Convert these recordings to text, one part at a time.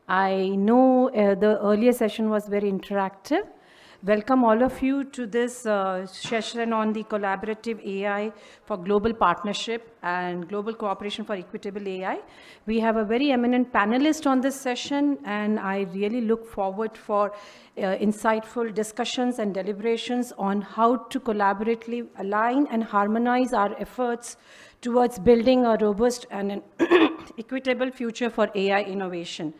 I know the earlier session was very interactive. Welcome all of you to this session on the collaborative AI for global partnership and global cooperation for equitable AI. We have a very eminent panelist on this session, and I really look forward for insightful discussions and deliberations on how to collaboratively align and harmonize our efforts towards building a robust and an equitable future for AI innovation.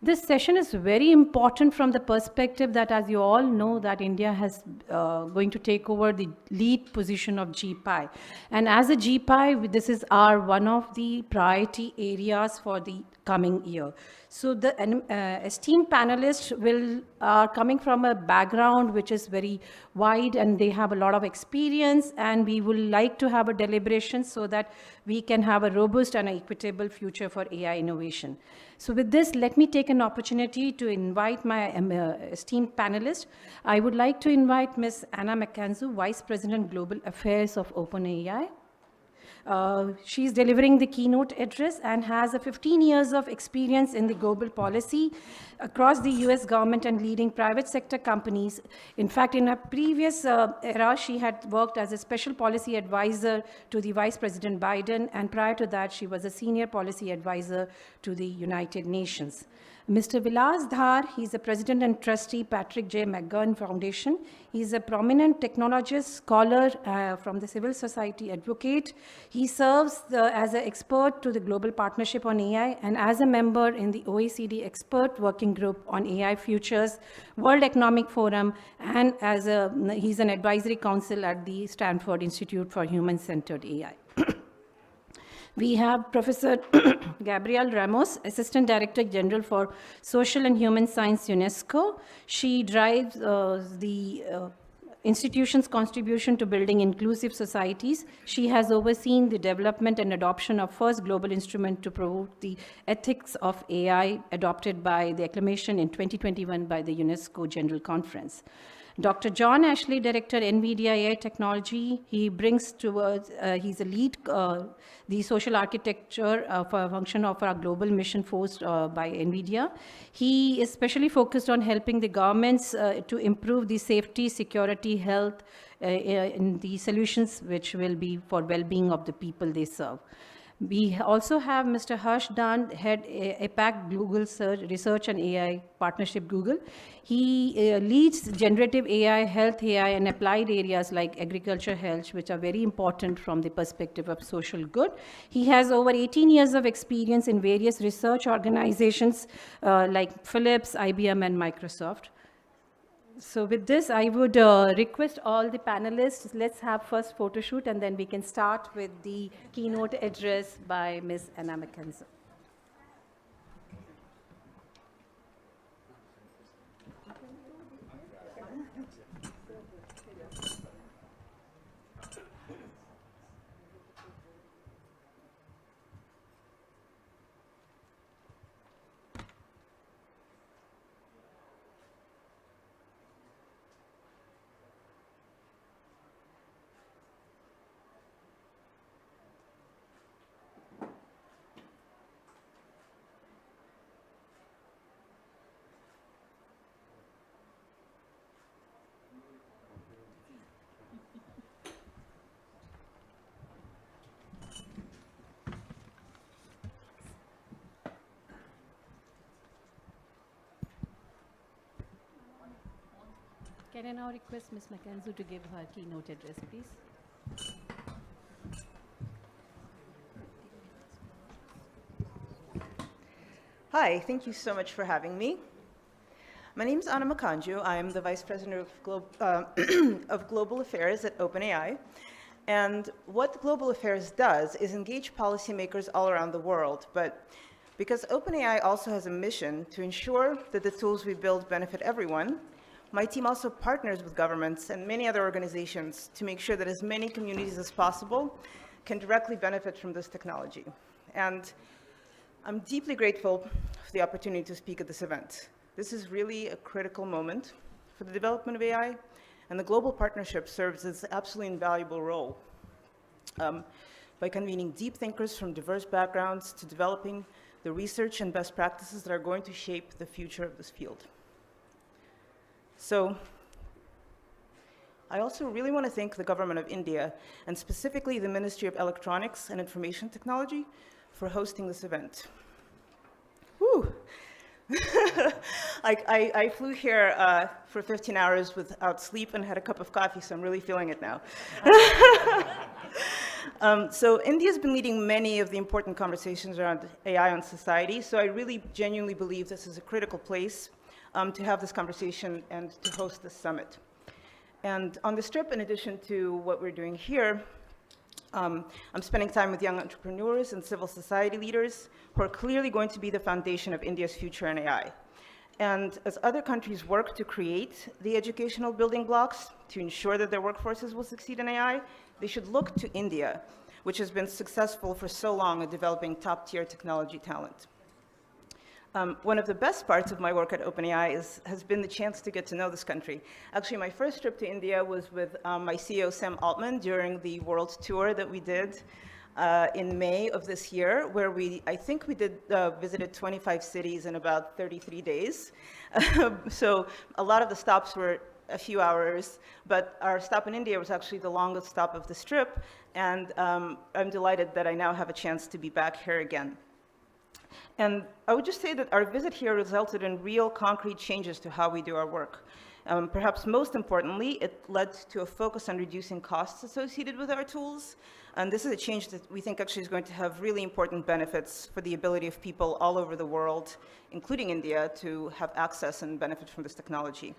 This session is very important from the perspective that, as you all know, that India has going to take over the lead position of GPI. And as a GPI, this is one of the priority areas for the coming year. So the esteemed panelists are coming from a background which is very wide, and they have a lot of experience, and we would like to have a deliberation so that we can have a robust and equitable future for AI innovation. So with this, let me take an opportunity to invite my esteemed panelists. I would like to invite Ms. Anna McKenzie, Vice President Global Affairs of OpenAI. She's delivering the keynote address and has 15 years of experience in the global policy across the US government and leading private sector companies. In fact, in her previous era, she had worked as a special policy advisor to the Vice President Biden, and prior to that, she was a senior policy advisor to the United Nations. Mr. Vilas Dhar, he's the president and trustee, Patrick J. McGurn Foundation. He's a prominent technologist, scholar from the civil society advocate. He serves as an expert to the Global Partnership on AI and as a member in the OECD Expert Working Group on AI Futures, World Economic Forum, and he's an advisory council at the Stanford Institute for Human-Centered AI. We have Professor Gabrielle Ramos, Assistant Director General for Social and Human Science, UNESCO. She drives the institution's contribution to building inclusive societies. She has overseen the development and adoption of first global instrument to promote the ethics of AI, adopted by the acclamation in 2021 by the UNESCO General Conference. Dr. John Ashley, Director, NVIDIA AI Technology, he brings towards, he's a lead, the social architecture for a function of our global mission force by NVIDIA. He is especially focused on helping the governments to improve the safety, security, health in the solutions which will be for well-being of the people they serve. We also have Mr. Harsh Dand, Head APAC Google Research and AI Partnership Google. He leads generative AI, health AI, and applied areas like agriculture health, which are very important from the perspective of social good. He has over 18 years of experience in various research organizations like Philips, IBM, and Microsoft. So with this, I would request all the panelists, let's have first photo shoot, and then we can start with the keynote address by Ms. Anna McKenzie. Can I now request Ms. McKenzie to give her keynote address, please? Hi, thank you so much for having me. My name is Anna McKenzie. I am the Vice President of Global Affairs at OpenAI. And what Global Affairs does is engage policymakers all around the world. But because OpenAI also has a mission to ensure that the tools we build benefit everyone, my team also partners with governments and many other organizations to make sure that as many communities as possible can directly benefit from this technology. And I'm deeply grateful for the opportunity to speak at this event. This is really a critical moment for the development of AI, and the global partnership serves as an absolutely invaluable role by convening deep thinkers from diverse backgrounds to developing the research and best practices that are going to shape the future of this field. So I also really want to thank the government of India, and specifically the Ministry of Electronics and Information Technology, for hosting this event. Whew. I flew here for 15 hours without sleep and had a cup of coffee, so I'm really feeling it now. So India's been leading many of the important conversations around AI on society, so I really genuinely believe this is a critical place to have this conversation and to host this summit. And on this trip, in addition to what we're doing here, I'm spending time with young entrepreneurs and civil society leaders who are clearly going to be the foundation of India's future in AI. And as other countries work to create the educational building blocks to ensure that their workforces will succeed in AI, they should look to India, which has been successful for so long at developing top-tier technology talent. One of the best parts of my work at OpenAI has been the chance to get to know this country. Actually, my first trip to India was with my CEO, Sam Altman, during the world tour that we did in May of this year, where I think we visited 25 cities in about 33 days. So a lot of the stops were a few hours, but our stop in India was actually the longest stop of this trip, and I'm delighted that I now have a chance to be back here again. And I would just say that our visit here resulted in real concrete changes to how we do our work. Perhaps most importantly, it led to a focus on reducing costs associated with our tools. And this is a change that we think actually is going to have really important benefits for the ability of people all over the world, including India, to have access and benefit from this technology.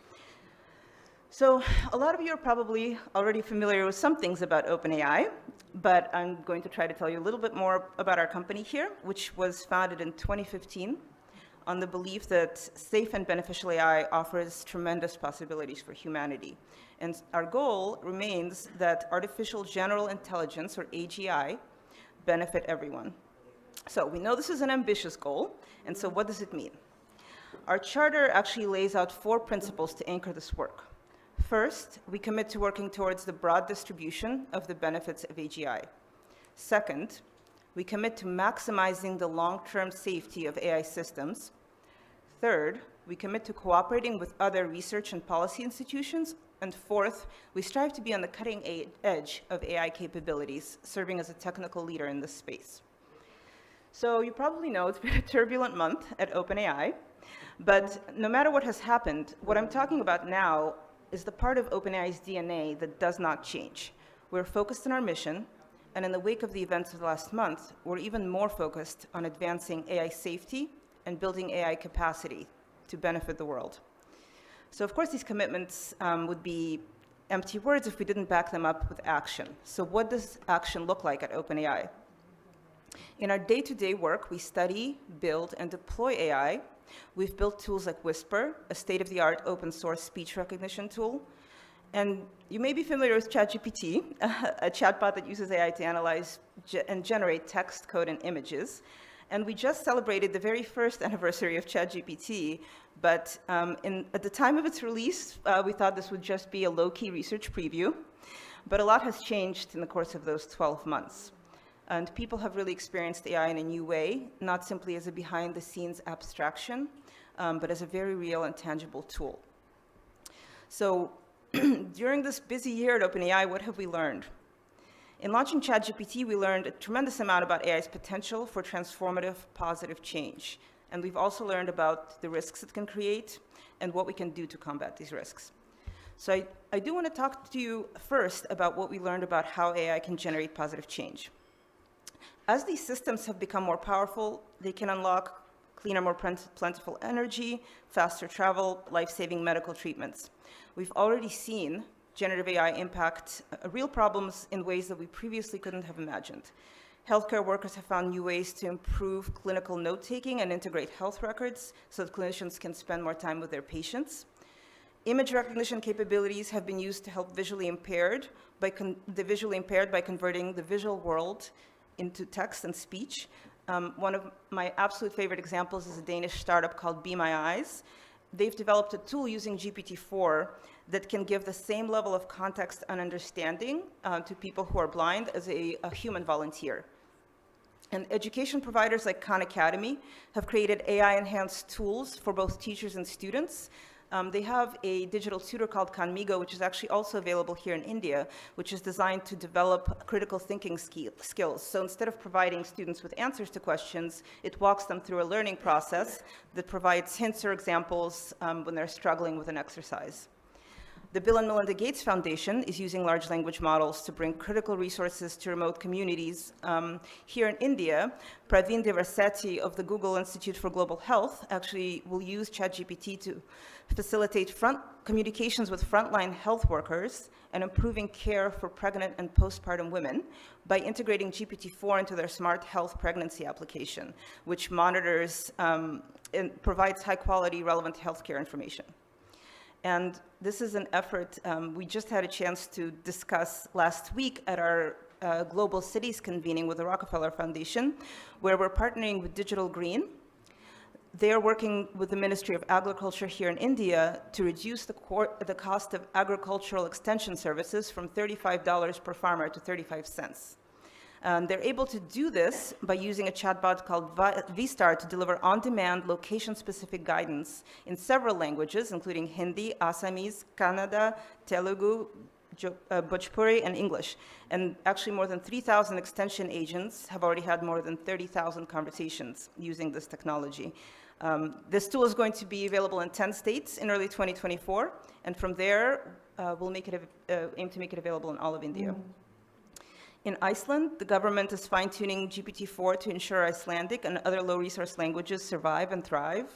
So a lot of you are probably already familiar with some things about OpenAI, but I'm going to try to tell you a little bit more about our company here, which was founded in 2015 on the belief that safe and beneficial AI offers tremendous possibilities for humanity. And our goal remains that artificial general intelligence, or AGI, benefit everyone. So we know this is an ambitious goal, and so what does it mean? Our charter actually lays out 4 principles to anchor this work. First, we commit to working towards the broad distribution of the benefits of AGI. Second, we commit to maximizing the long-term safety of AI systems. Third, we commit to cooperating with other research and policy institutions. And fourth, we strive to be on the cutting edge of AI capabilities, serving as a technical leader in this space. So you probably know it's been a turbulent month at OpenAI, but no matter what has happened, what I'm talking about now is the part of OpenAI's DNA that does not change. We're focused on our mission, and in the wake of the events of the last month, we're even more focused on advancing AI safety and building AI capacity to benefit the world. So of course, these commitments would be empty words if we didn't back them up with action. So what does action look like at OpenAI? In our day-to-day work, we study, build, and deploy AI. We've built tools like Whisper, a state-of-the-art open-source speech recognition tool. And you may be familiar with ChatGPT, a chatbot that uses AI to analyze and generate text, code, and images. And we just celebrated the very first anniversary of ChatGPT, but at the time of its release, we thought this would just be a low-key research preview. But a lot has changed in the course of those 12 months. And people have really experienced AI in a new way, not simply as a behind-the-scenes abstraction, but as a very real and tangible tool. So during this busy year at OpenAI, what have we learned? In launching ChatGPT, we learned a tremendous amount about AI's potential for transformative, positive change. And we've also learned about the risks it can create and what we can do to combat these risks. So I do want to talk to you first about what we learned about how AI can generate positive change. As these systems have become more powerful, they can unlock cleaner, more plentiful energy, faster travel, life-saving medical treatments. We've already seen generative AI impact real problems in ways that we previously couldn't have imagined. Healthcare workers have found new ways to improve clinical note-taking and integrate health records so that clinicians can spend more time with their patients. Image recognition capabilities have been used to help the visually impaired by converting the visual world into text and speech. One of my absolute favorite examples is a Danish startup called Be My Eyes. They've developed a tool using GPT-4 that can give the same level of context and understanding to people who are blind as a human volunteer. And education providers like Khan Academy have created AI-enhanced tools for both teachers and students. They have a digital tutor called Khanmigo, which is actually also available here in India, which is designed to develop critical thinking skills. So instead of providing students with answers to questions, it walks them through a learning process that provides hints or examples when they're struggling with an exercise. The Bill and Melinda Gates Foundation is using large language models to bring critical resources to remote communities. Here in India, Praveen Devarseti of the Google Institute for Global Health actually will use ChatGPT to facilitate communications with frontline health workers and improving care for pregnant and postpartum women by integrating GPT-4 into their smart health pregnancy application, which monitors and provides high-quality, relevant healthcare information. And this is an effort we just had a chance to discuss last week at our Global Cities convening with the Rockefeller Foundation, where we're partnering with Digital Green. They are working with the Ministry of Agriculture here in India to reduce the cost of agricultural extension services from $35 per farmer to 35 cents. They're able to do this by using a chatbot called Vistar to deliver on-demand, location-specific guidance in several languages, including Hindi, Assamese, Kannada, Telugu, Bhojpuri, and English. And actually, more than 3,000 extension agents have already had more than 30,000 conversations using this technology. This tool is going to be available in 10 states in early 2024, and from there, we'll aim to make it available in all of India. In Iceland, the government is fine-tuning GPT-4 to ensure Icelandic and other low-resource languages survive and thrive.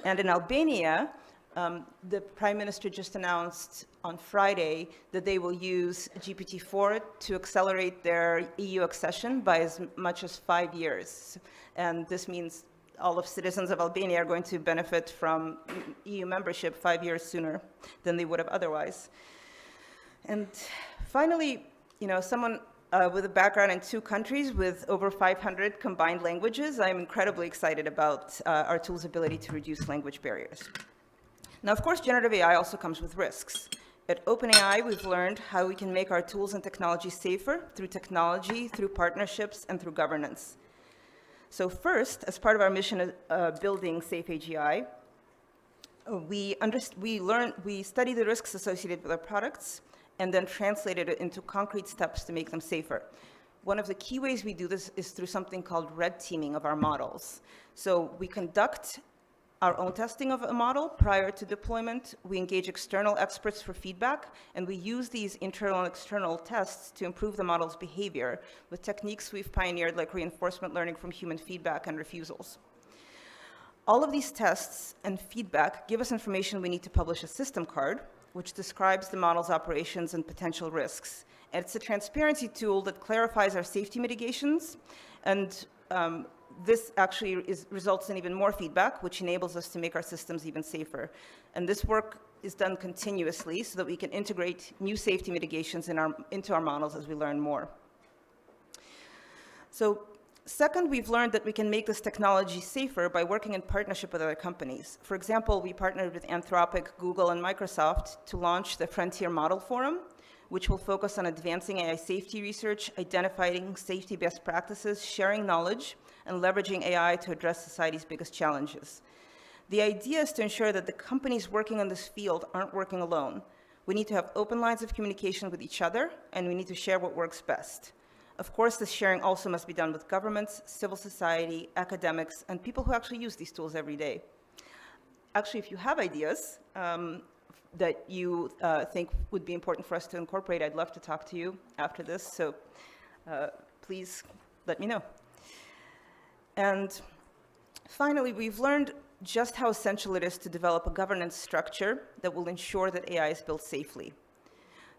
And in Albania, the Prime Minister just announced on Friday that they will use GPT-4 to accelerate their EU accession by as much as 5 years. And this means all of citizens of Albania are going to benefit from EU membership 5 years sooner than they would have otherwise. And finally, someone with a background in 2 countries with over 500 combined languages, I'm incredibly excited about our tool's ability to reduce language barriers. Now, of course, generative AI also comes with risks. At OpenAI, we've learned how we can make our tools and technology safer through technology, through partnerships, and through governance. So first, as part of our mission of building Safe AGI, we study the risks associated with our products, and then translated it into concrete steps to make them safer. One of the key ways we do this is through something called red teaming of our models. So we conduct our own testing of a model prior to deployment. We engage external experts for feedback, and we use these internal and external tests to improve the model's behavior with techniques we've pioneered like reinforcement learning from human feedback and refusals. All of these tests and feedback give us information we need to publish a system card, which describes the model's operations and potential risks. And it's a transparency tool that clarifies our safety mitigations, and this actually results in even more feedback, which enables us to make our systems even safer. And this work is done continuously so that we can integrate new safety mitigations into our models as we learn more. So second, we've learned that we can make this technology safer by working in partnership with other companies. For example, we partnered with Anthropic, Google, and Microsoft to launch the Frontier Model Forum, which will focus on advancing AI safety research, identifying safety best practices, sharing knowledge, and leveraging AI to address society's biggest challenges. The idea is to ensure that the companies working in this field aren't working alone. We need to have open lines of communication with each other, and we need to share what works best. Of course, this sharing also must be done with governments, civil society, academics, and people who actually use these tools every day. Actually, if you have ideas that you think would be important for us to incorporate, I'd love to talk to you after this, so please let me know. And finally, we've learned just how essential it is to develop a governance structure that will ensure that AI is built safely.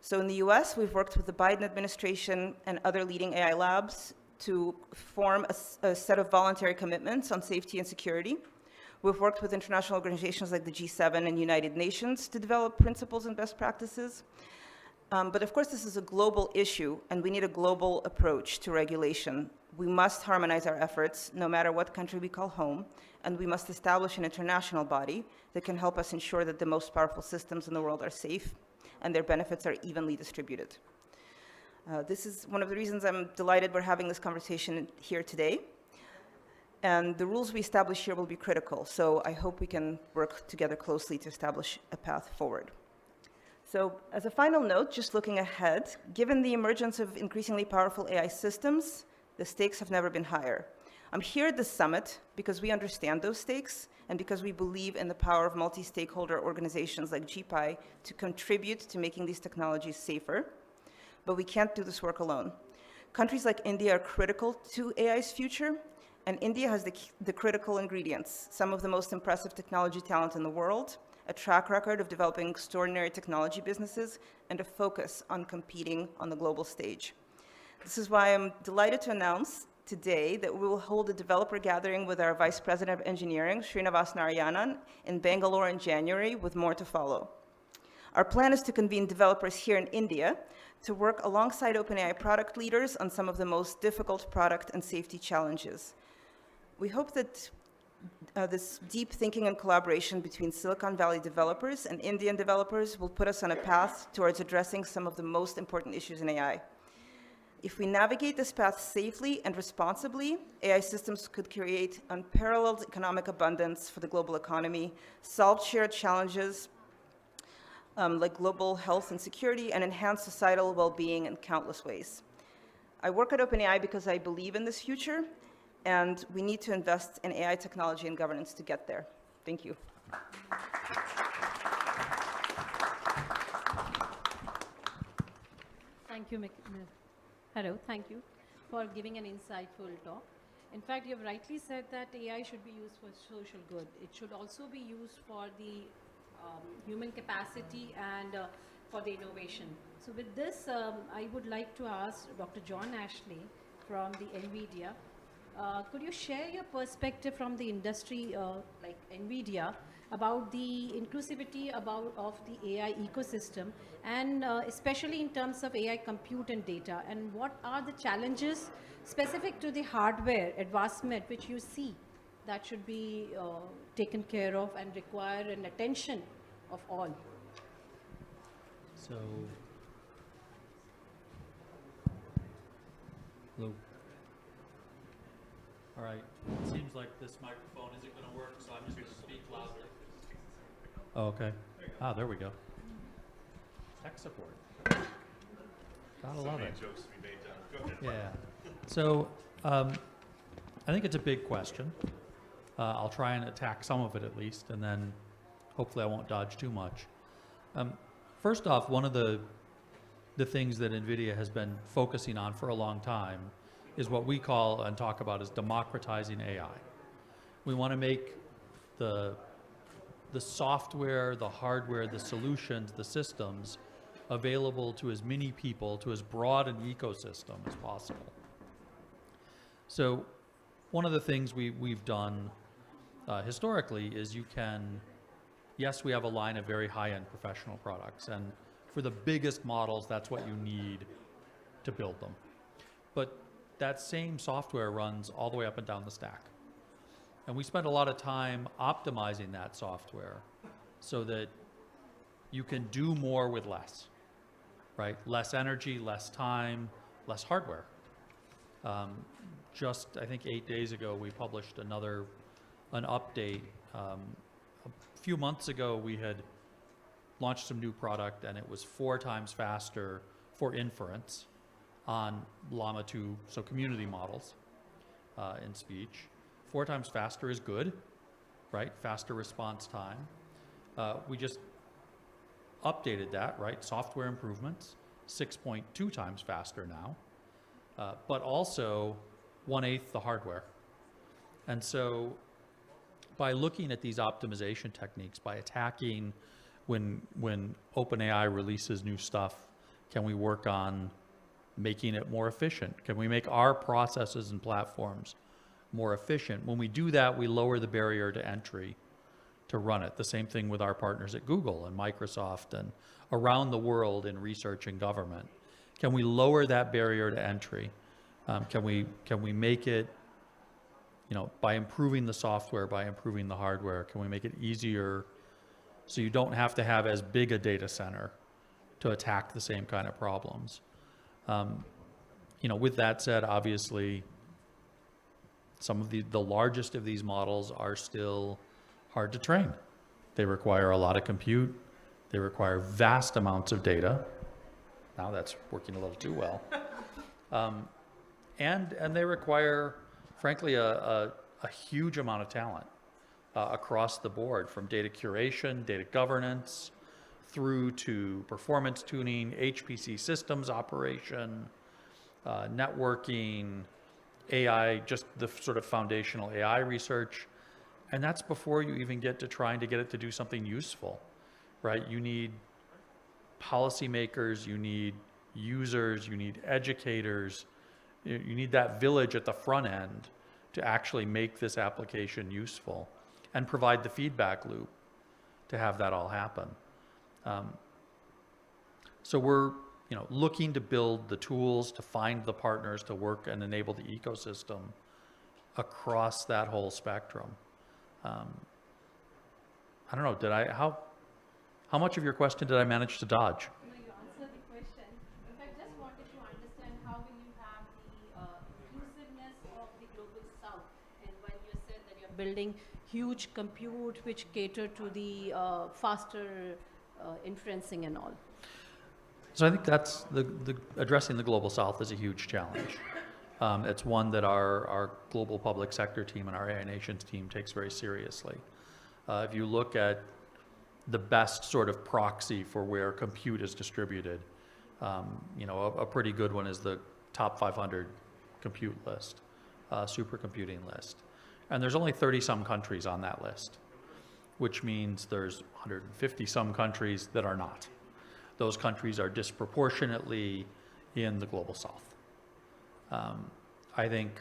So in the US, we've worked with the Biden administration and other leading AI labs to form a set of voluntary commitments on safety and security. We've worked with international organizations like the G7 and United Nations to develop principles and best practices. But of course, this is a global issue, and we need a global approach to regulation. We must harmonize our efforts, no matter what country we call home, and we must establish an international body that can help us ensure that the most powerful systems in the world are safe and their benefits are evenly distributed. This is one of the reasons I'm delighted we're having this conversation here today. And the rules we establish here will be critical, so I hope we can work together closely to establish a path forward. So as a final note, just looking ahead, given the emergence of increasingly powerful AI systems, the stakes have never been higher. I'm here at this summit because we understand those stakes and because we believe in the power of multi-stakeholder organizations like GPI to contribute to making these technologies safer. But we can't do this work alone. Countries like India are critical to AI's future, and India has the critical ingredients, some of the most impressive technology talent in the world, a track record of developing extraordinary technology businesses, and a focus on competing on the global stage. This is why I'm delighted to announce today that we will hold a developer gathering with our Vice President of Engineering, Srinivas Narayanan, in Bangalore in January, with more to follow. Our plan is to convene developers here in India to work alongside OpenAI product leaders on some of the most difficult product and safety challenges. We hope that this deep thinking and collaboration between Silicon Valley developers and Indian developers will put us on a path towards addressing some of the most important issues in AI. If we navigate this path safely and responsibly, AI systems could create unparalleled economic abundance for the global economy, solve shared challenges like global health and security, and enhance societal well-being in countless ways. I work at OpenAI because I believe in this future, and we need to invest in AI technology and governance to get there. Thank you. Thank you, hello, thank you for giving an insightful talk. In fact, you have rightly said that AI should be used for social good. It should also be used for the human capacity and for the innovation. So with this, I would like to ask Dr. John Ashley from the NVIDIA. Could you share your perspective from the industry like NVIDIA about the inclusivity of the AI ecosystem, and especially in terms of AI compute and data, and what are the challenges specific to the hardware advancement which you see that should be taken care of and require an attention of all? So, hello. All right, it seems like this microphone isn't going to work, so I'm just going to speak loudly. Oh, okay. Ah, there we go. Tech support. Gotta love it. Jokes to be made down. Go ahead. Yeah. So, I think it's a big question. I'll try and attack some of it at least, and then hopefully I won't dodge too much. First off, one of the things that NVIDIA has been focusing on for a long time is what we call and talk about as democratizing AI. We want to make the software, the hardware, the solutions, the systems available to as many people, to as broad an ecosystem as possible. So one of the things we've done historically is yes, we have a line of very high-end professional products, and for the biggest models, that's what you need to build them. But that same software runs all the way up and down the stack. And we spend a lot of time optimizing that software so that you can do more with less, right? Less energy, less time, less hardware. Just, I think 8 days ago, we published an update. A few months ago, we had launched some new product, and it was 4 times faster for inference on Llama 2, so community models in speech. 4 times faster is good, right? Faster response time. We just updated that, right? Software improvements, 6.2 times faster now, but also 1/8 the hardware. And so by looking at these optimization techniques, by attacking when OpenAI releases new stuff, can we work on making it more efficient? Can we make our processes and platforms more efficient? When we do that, we lower the barrier to entry to run it. The same thing with our partners at Google and Microsoft and around the world in research and government. Can we lower that barrier to entry? Can we make it, by improving the software, by improving the hardware, can we make it easier so you don't have to have as big a data center to attack the same kind of problems? With that said, obviously, some of the largest of these models are still hard to train. They require a lot of compute. They require vast amounts of data. Now that's working a little too well. And they require, frankly, a huge amount of talent across the board, from data curation, data governance, through to performance tuning, HPC systems operation, networking, AI, just the sort of foundational AI research. And that's before you even get to trying to get it to do something useful, right? You need policymakers, you need users, you need educators, you need that village at the front end to actually make this application useful and provide the feedback loop to have that all happen. So we're looking to build the tools, to find the partners, to work and enable the ecosystem across that whole spectrum. I don't know, how much of your question did I manage to dodge? No, you answered the question. In fact, just wanted to understand how will you have the inclusiveness of the global south, and when you said that you're building huge compute which cater to the faster inferencing and all. So I think that's the addressing the global south is a huge challenge. It's one that our global public sector team and our AI Nations team takes very seriously. If you look at the best sort of proxy for where compute is distributed, a pretty good one is the top 500 compute list, supercomputing list. And there's only 30-some countries on that list, which means there's 150-some countries that are not. Those countries are disproportionately in the global south. I think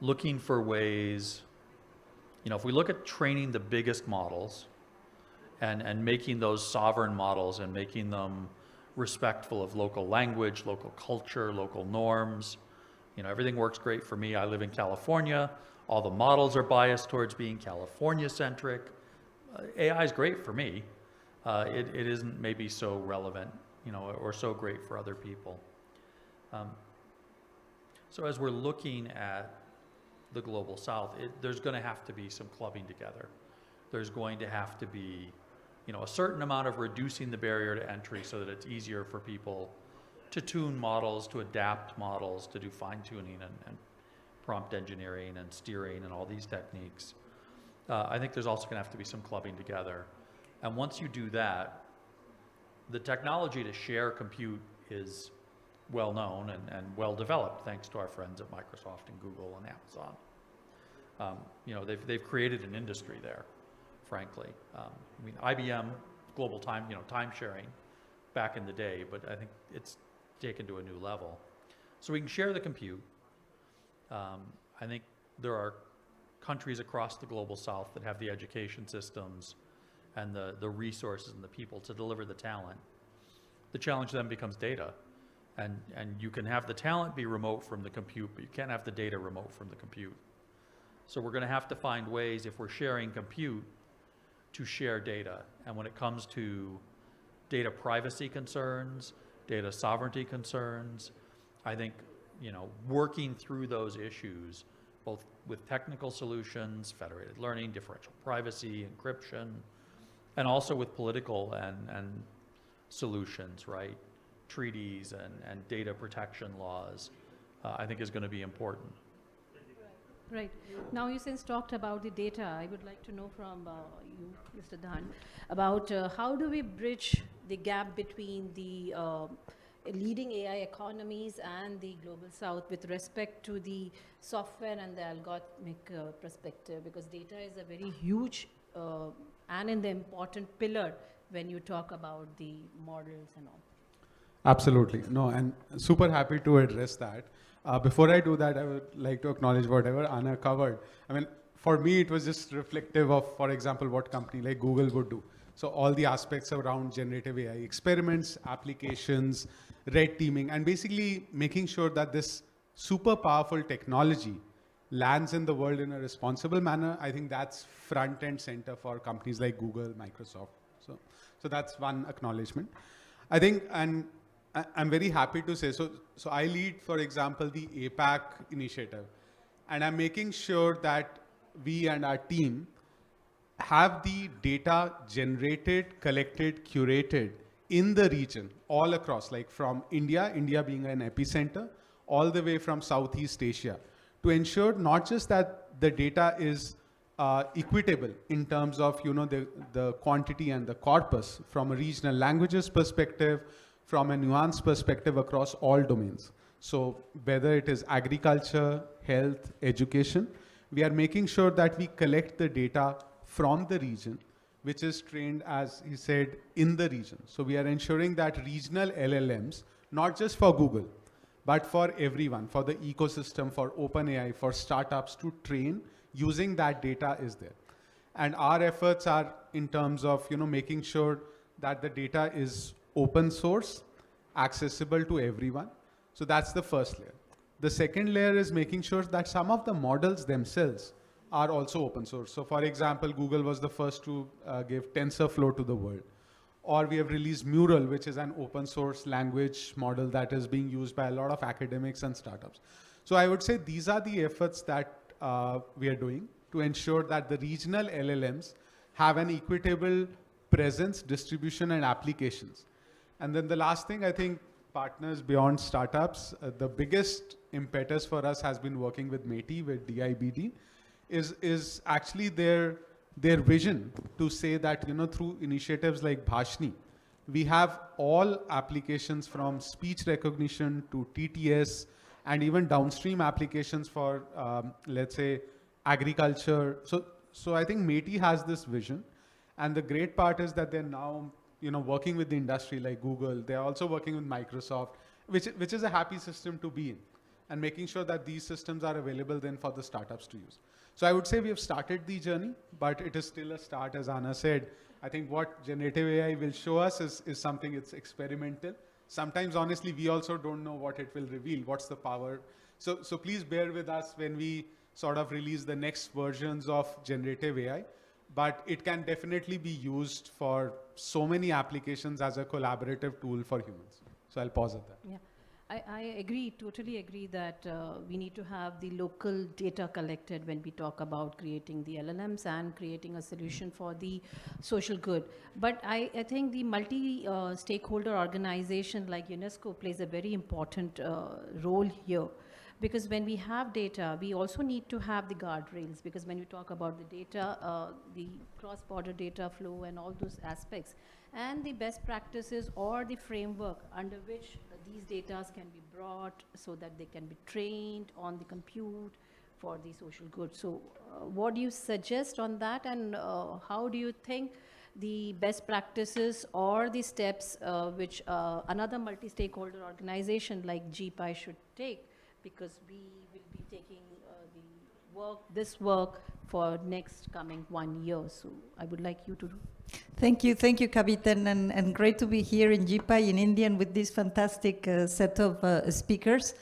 looking for ways, if we look at training the biggest models and making those sovereign models and making them respectful of local language, local culture, local norms, everything works great for me. I live in California. All the models are biased towards being California-centric. AI is great for me. It isn't maybe so relevant, or so great for other people. So as we're looking at the global south, there's going to have to be some clubbing together. There's going to have to be, a certain amount of reducing the barrier to entry so that it's easier for people to tune models, to adapt models, to do fine-tuning and prompt engineering and steering and all these techniques. I think there's also going to have to be some clubbing together. And once you do that, the technology to share compute is well known and well developed, thanks to our friends at Microsoft and Google and Amazon. They've created an industry there, frankly. IBM, global time sharing back in the day, but I think it's taken to a new level. So we can share the compute. I think there are countries across the global south that have the education systems and the resources and the people to deliver the talent. The challenge then becomes data. And you can have the talent be remote from the compute, but you can't have the data remote from the compute. So we're going to have to find ways, if we're sharing compute, to share data. And when it comes to data privacy concerns, data sovereignty concerns, I think, working through those issues, both with technical solutions, federated learning, differential privacy, encryption, and also with political and solutions, right? Treaties and data protection laws, I think is going to be important. Right. Now you since talked about the data, I would like to know from you, Mr. Dhan, about how do we bridge the gap between the leading AI economies and the global south with respect to the software and the algorithmic perspective, because data is a very huge and an important pillar when you talk about the models and all. Absolutely. No, and super happy to address that. Before I do that, I would like to acknowledge whatever Anna covered. For me, it was just reflective of, for example, what company like Google would do. So all the aspects around generative AI experiments, applications, red teaming, and basically making sure that this super powerful technology lands in the world in a responsible manner. I think that's front and center for companies like Google, Microsoft. So that's one acknowledgement. I think, and I'm very happy to say, so I lead, for example, the APAC initiative, and I'm making sure that we and our team have the data generated, collected, curated in the region, all across, like from India being an epicenter, all the way from Southeast Asia, to ensure not just that the data is equitable in terms of the quantity and the corpus from a regional languages perspective, from a nuance perspective across all domains. So whether it is agriculture, health, education, we are making sure that we collect the data from the region, which is trained, as he said, in the region. So we are ensuring that regional LLMs, not just for Google, but for everyone, for the ecosystem, for OpenAI, for startups to train, using that data is there. And our efforts are in terms of making sure that the data is open source, accessible to everyone. So that's the first layer. The second layer is making sure that some of the models themselves are also open source. So for example, Google was the first to give TensorFlow to the world. Or we have released Mural, which is an open source language model that is being used by a lot of academics and startups. So I would say these are the efforts that we are doing to ensure that the regional LLMs have an equitable presence, distribution, and applications. And then the last thing, I think partners beyond startups, the biggest impetus for us has been working with METI, with DIBD, is actually their vision to say that, through initiatives like Bhashni, we have all applications from speech recognition to TTS and even downstream applications for, let's say, agriculture. So I think METI has this vision. And the great part is that they're now, working with the industry like Google. They're also working with Microsoft, which is a happy system to be in, and making sure that these systems are available then for the startups to use. So I would say we have started the journey, but it is still a start, as Anna said. I think what generative AI will show us is something it's experimental. Sometimes, honestly, we also don't know what it will reveal, what's the power. So please bear with us when we sort of release the next versions of generative AI. But it can definitely be used for so many applications as a collaborative tool for humans. So I'll pause at that. Yeah. I agree, totally agree that we need to have the local data collected when we talk about creating the LLMs and creating a solution for the social good. But I think the multi-stakeholder organization like UNESCO plays a very important role here. Because when we have data, we also need to have the guardrails, because when you talk about the data, the cross-border data flow and all those aspects, and the best practices or the framework under which these data can be brought so that they can be trained on the compute for the social good. So what do you suggest on that, and how do you think the best practices or the steps which another multi-stakeholder organization like GPI should take, because we will be taking this work for next coming 1 year. So I would like you to do. Thank you, Kavita, and great to be here in GPI in India and with this fantastic set of speakers.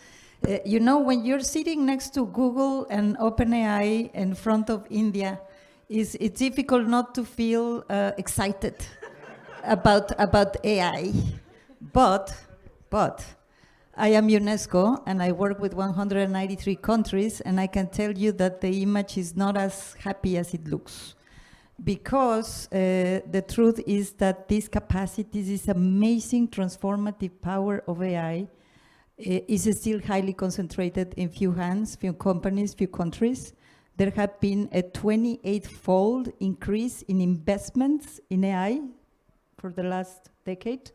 When you're sitting next to Google and OpenAI in front of India, it's difficult not to feel excited about AI. But I am UNESCO and I work with 193 countries, and I can tell you that the image is not as happy as it looks. Because the truth is that these capacities, this amazing transformative power of AI is still highly concentrated in few hands, few companies, few countries. There have been a 28-fold increase in investments in AI for the last decade.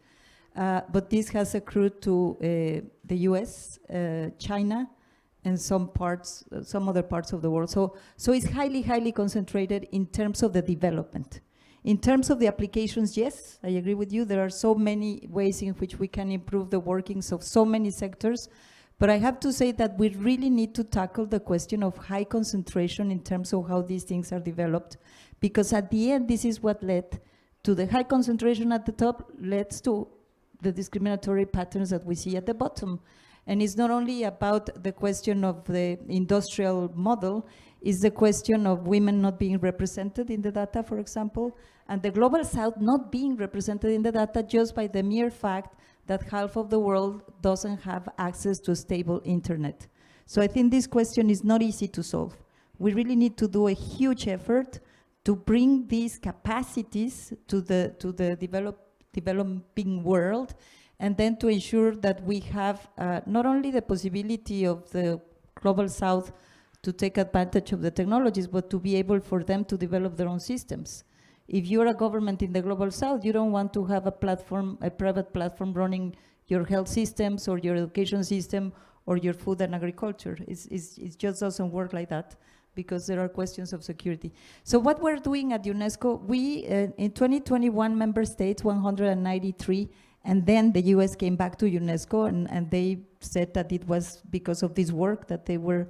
But this has accrued to the US, China, and some other parts of the world. So it's highly concentrated in terms of the development. In terms of the applications, yes, I agree with you. There are so many ways in which we can improve the workings of so many sectors. But I have to say that we really need to tackle the question of high concentration in terms of how these things are developed. Because at the end, this is what led to the high concentration at the top, leads to the discriminatory patterns that we see at the bottom. And it's not only about the question of the industrial model, it's the question of women not being represented in the data, for example, and the Global South not being represented in the data just by the mere fact that half of the world doesn't have access to a stable internet. So I think this question is not easy to solve. We really need to do a huge effort to bring these capacities to the developing world, and then to ensure that we have not only the possibility of the Global South to take advantage of the technologies, but to be able for them to develop their own systems. If you're a government in the Global South, you don't want to have a platform, a private platform running your health systems or your education system or your food and agriculture. It just doesn't work like that, because there are questions of security. So what we're doing at UNESCO, we, in 2021 member states, 193, and then the US came back to UNESCO, and they said that it was because of this work that they were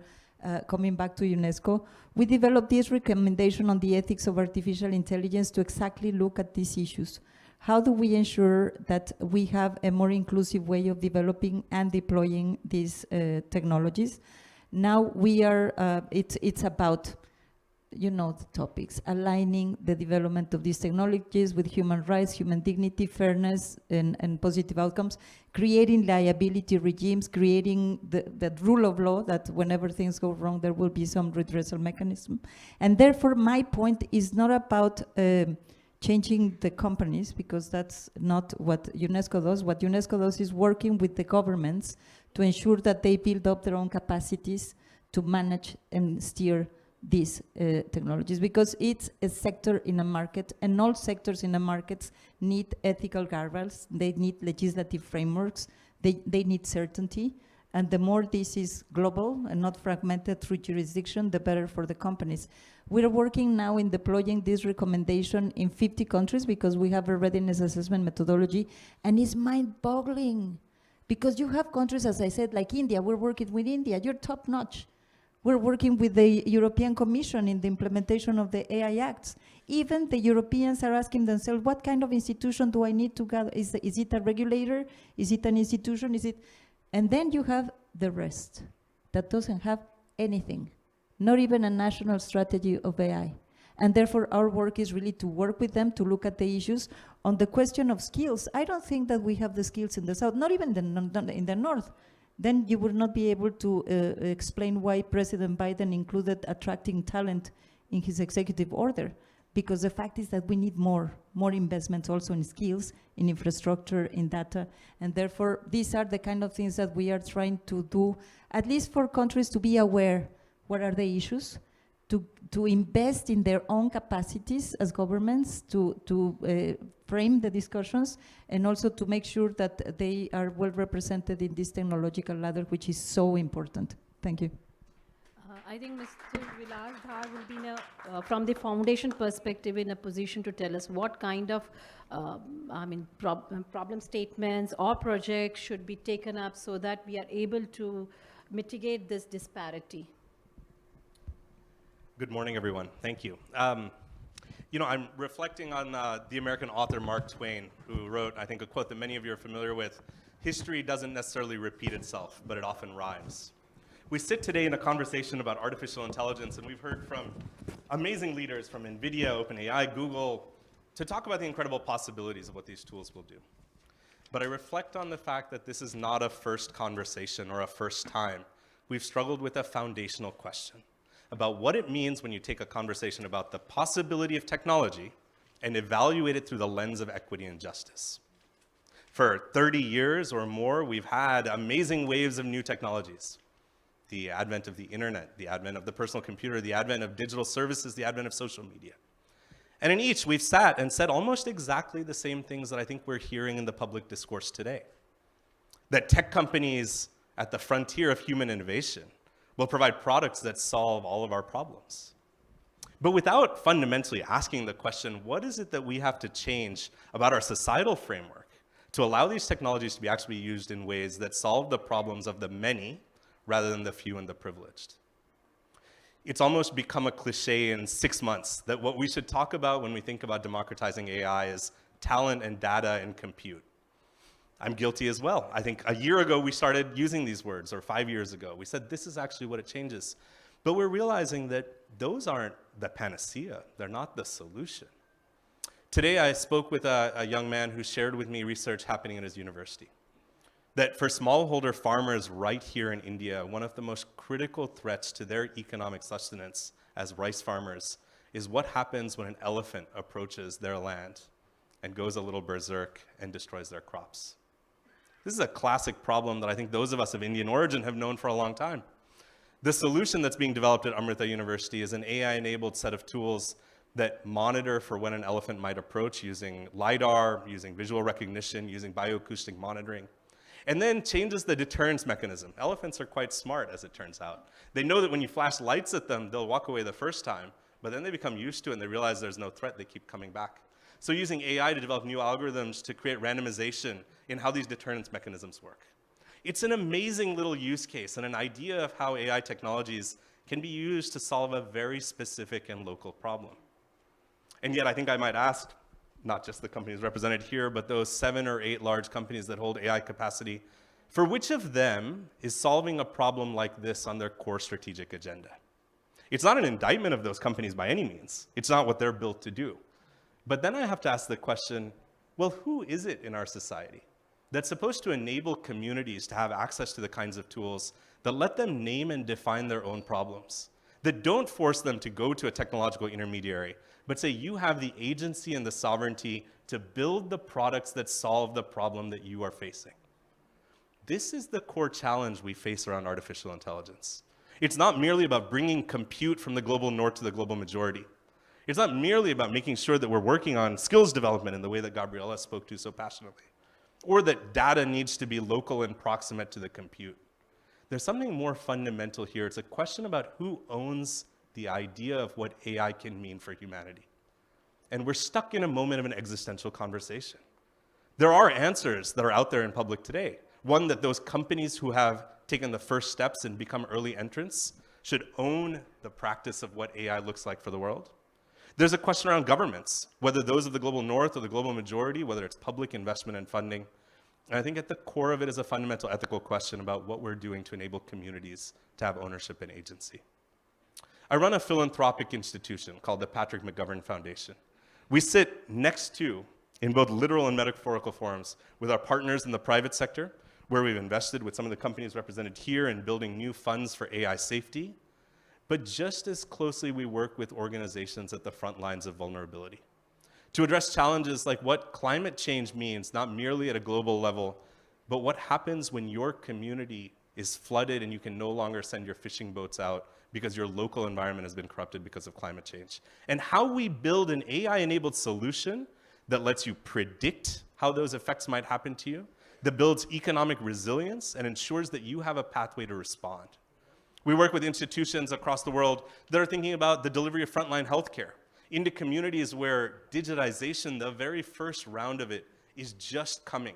coming back to UNESCO. We developed this recommendation on the ethics of artificial intelligence to exactly look at these issues. How do we ensure that we have a more inclusive way of developing and deploying these technologies? Now we are, it's about, you know, the topics, aligning the development of these technologies with human rights, human dignity, fairness, and positive outcomes, creating liability regimes, creating the rule of law, that whenever things go wrong, there will be some redressal mechanism. And therefore, my point is not about changing the companies, because that's not what UNESCO does. What UNESCO does is working with the governments to ensure that they build up their own capacities to manage and steer these technologies, because it's a sector in a market, and all sectors in the markets need ethical guardrails, they need legislative frameworks, they need certainty, and the more this is global and not fragmented through jurisdiction, the better for the companies. We're working now in deploying this recommendation in 50 countries, because we have a readiness assessment methodology, and it's mind-boggling, because you have countries, as I said, like India. We're working with India, you're top-notch. We're working with the European Commission in the implementation of the AI Acts. Even the Europeans are asking themselves, what kind of institution do I need to gather? Is it a regulator? Is it an institution? Is it? And then you have the rest that doesn't have anything, not even a national strategy of AI. And therefore, our work is really to work with them to look at the issues. On the question of skills, I don't think that we have the skills in the South, not even in the North. Then you would not be able to explain why President Biden included attracting talent in his executive order, because the fact is that we need more investments also in skills, in infrastructure, in data, and therefore these are the kind of things that we are trying to do, at least for countries to be aware what are the issues, to invest in their own capacities as governments, to frame the discussions, and also to make sure that they are well represented in this technological ladder, which is so important. Thank you. I think Mr. Vilas Dhar will be, from the foundation perspective, in a position to tell us what kind of problem statements or projects should be taken up so that we are able to mitigate this disparity. Good morning, everyone. Thank you. You know, I'm reflecting on the American author Mark Twain, who wrote, I think, a quote that many of you are familiar with: "History doesn't necessarily repeat itself, but it often rhymes." We sit today in a conversation about artificial intelligence, and we've heard from amazing leaders from NVIDIA, OpenAI, Google, to talk about the incredible possibilities of what these tools will do. But I reflect on the fact that this is not a first conversation or a first time. We've struggled with a foundational question about what it means when you take a conversation about the possibility of technology and evaluate it through the lens of equity and justice. For 30 years or more, we've had amazing waves of new technologies. The advent of the internet, the advent of the personal computer, the advent of digital services, the advent of social media. And in each, we've sat and said almost exactly the same things that I think we're hearing in the public discourse today. That tech companies at the frontier of human innovation will provide products that solve all of our problems. But without fundamentally asking the question, what is it that we have to change about our societal framework to allow these technologies to be actually used in ways that solve the problems of the many rather than the few and the privileged? It's almost become a cliche in 6 months that what we should talk about when we think about democratizing AI is talent and data and compute. I'm guilty as well. I think a year ago we started using these words, or 5 years ago. We said this is actually what it changes. But we're realizing that those aren't the panacea. They're not the solution. Today I spoke with a young man who shared with me research happening at his university. that for smallholder farmers right here in India, one of the most critical threats to their economic sustenance as rice farmers is what happens when an elephant approaches their land and goes a little berserk and destroys their crops. This is a classic problem that I think those of us of Indian origin have known for a long time. The solution that's being developed at Amrita University is an AI-enabled set of tools that monitor for when an elephant might approach using LiDAR, using visual recognition, using bioacoustic monitoring, and then changes the deterrence mechanism. Elephants are quite smart, as it turns out. They know that when you flash lights at them, they'll walk away the first time, but then they become used to it and they realize there's no threat, they keep coming back. So using AI to develop new algorithms to create randomization in how these deterrence mechanisms work. It's an amazing little use case and an idea of how AI technologies can be used to solve a very specific and local problem. And yet I think I might ask, not just the companies represented here, but those 7 or 8 large companies that hold AI capacity, for which of them is solving a problem like this on their core strategic agenda? It's not an indictment of those companies by any means. It's not what they're built to do. But then I have to ask the question, well, who is it in our society that's supposed to enable communities to have access to the kinds of tools that let them name and define their own problems, that don't force them to go to a technological intermediary, but say you have the agency and the sovereignty to build the products that solve the problem that you are facing? This is the core challenge we face around artificial intelligence. It's not merely about bringing compute from the global north to the global majority. It's not merely about making sure that we're working on skills development in the way that Gabriela spoke to so passionately, or that data needs to be local and proximate to the compute. There's something more fundamental here. It's a question about who owns the idea of what AI can mean for humanity. And we're stuck in a moment of an existential conversation. There are answers that are out there in public today. One, that those companies who have taken the first steps and become early entrants should own the practice of what AI looks like for the world. There's a question around governments, whether those of the global north or the global majority, whether it's public investment and funding. And I think at the core of it is a fundamental ethical question about what we're doing to enable communities to have ownership and agency. I run a philanthropic institution called the Patrick McGovern Foundation. We sit next to, in both literal and metaphorical forms, with our partners in the private sector, where we've invested with some of the companies represented here in building new funds for AI safety. But just as closely, we work with organizations at the front lines of vulnerability to address challenges like what climate change means, not merely at a global level, but what happens when your community is flooded and you can no longer send your fishing boats out because your local environment has been corrupted because of climate change. And how we build an AI-enabled solution that lets you predict how those effects might happen to you, that builds economic resilience and ensures that you have a pathway to respond. We work with institutions across the world that are thinking about the delivery of frontline healthcare into communities where digitization, the very first round of it, is just coming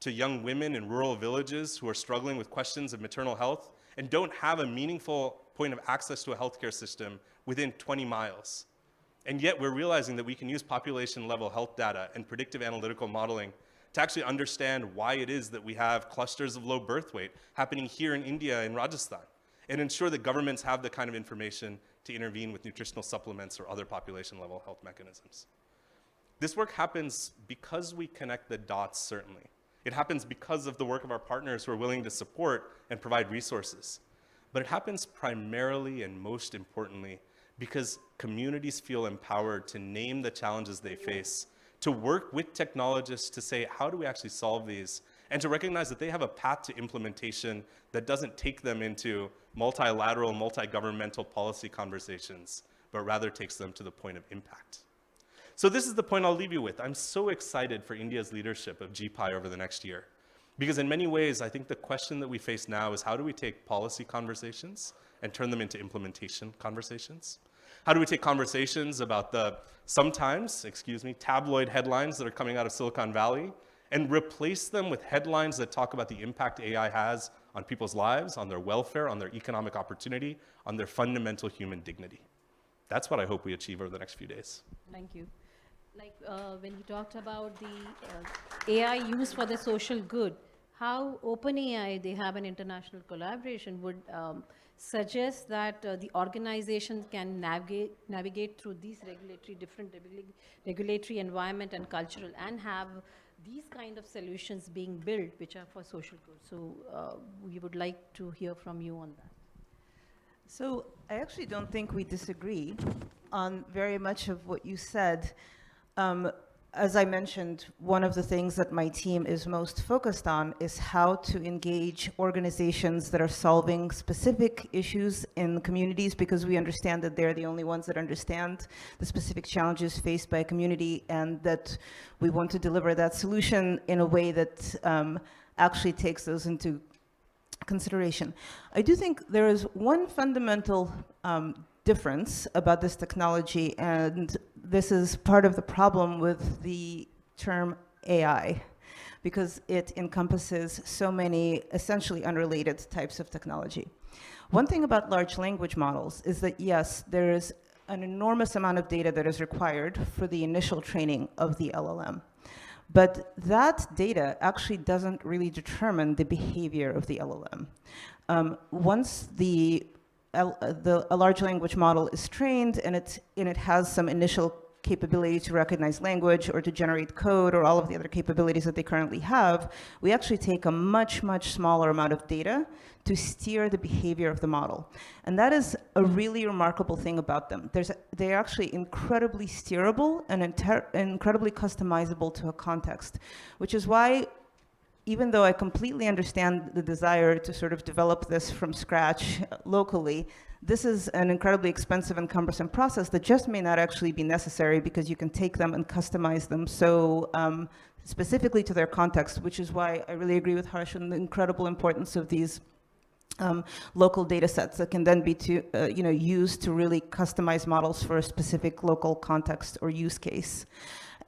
to young women in rural villages who are struggling with questions of maternal health and don't have a meaningful point of access to a healthcare system within 20 miles. And yet we're realizing that we can use population-level health data and predictive analytical modeling to actually understand why it is that we have clusters of low birth weight happening here in India and Rajasthan, and ensure that governments have the kind of information to intervene with nutritional supplements or other population-level health mechanisms. This work happens because we connect the dots, certainly. It happens because of the work of our partners who are willing to support and provide resources. But it happens primarily and most importantly because communities feel empowered to name the challenges they face, to work with technologists to say, how do we actually solve these? And to recognize that they have a path to implementation that doesn't take them into multilateral, multi-governmental policy conversations, but rather takes them to the point of impact. So this is the point I'll leave you with. I'm so excited for India's leadership of GPI over the next year. Because in many ways, I think the question that we face now is how do we take policy conversations and turn them into implementation conversations? How do we take conversations about the sometimes, tabloid headlines that are coming out of Silicon Valley and replace them with headlines that talk about the impact AI has on people's lives, on their welfare, on their economic opportunity, on their fundamental human dignity. That's what I hope we achieve over the next few days. Thank you. Like when you talked about the AI used for the social good, how OpenAI, they have an international collaboration, would suggest that the organization can navigate through these different regulatory environment and cultural, and have these kind of solutions being built which are for social good. So we would like to hear from you on that. So I actually don't think we disagree on very much of what you said. As I mentioned, one of the things that my team is most focused on is how to engage organizations that are solving specific issues in communities, because we understand that they're the only ones that understand the specific challenges faced by a community, and that we want to deliver that solution in a way that actually takes those into consideration. I do think there is one fundamental difference about this technology, and this is part of the problem with the term AI, because it encompasses so many essentially unrelated types of technology. One thing about large language models is that, yes, there is an enormous amount of data that is required for the initial training of the LLM. But that data actually doesn't really determine the behavior of the LLM. Once a large language model is trained and it has some initial capability to recognize language or to generate code or all of the other capabilities that they currently have, we actually take a much, much smaller amount of data to steer the behavior of the model. And that is a really remarkable thing about them. They're actually incredibly steerable and incredibly customizable to a context, which is why, even though I completely understand the desire to sort of develop this from scratch locally, this is an incredibly expensive and cumbersome process that just may not actually be necessary, because you can take them and customize them so specifically to their context, which is why I really agree with Harsh on the incredible importance of these local data sets that can then be used to really customize models for a specific local context or use case.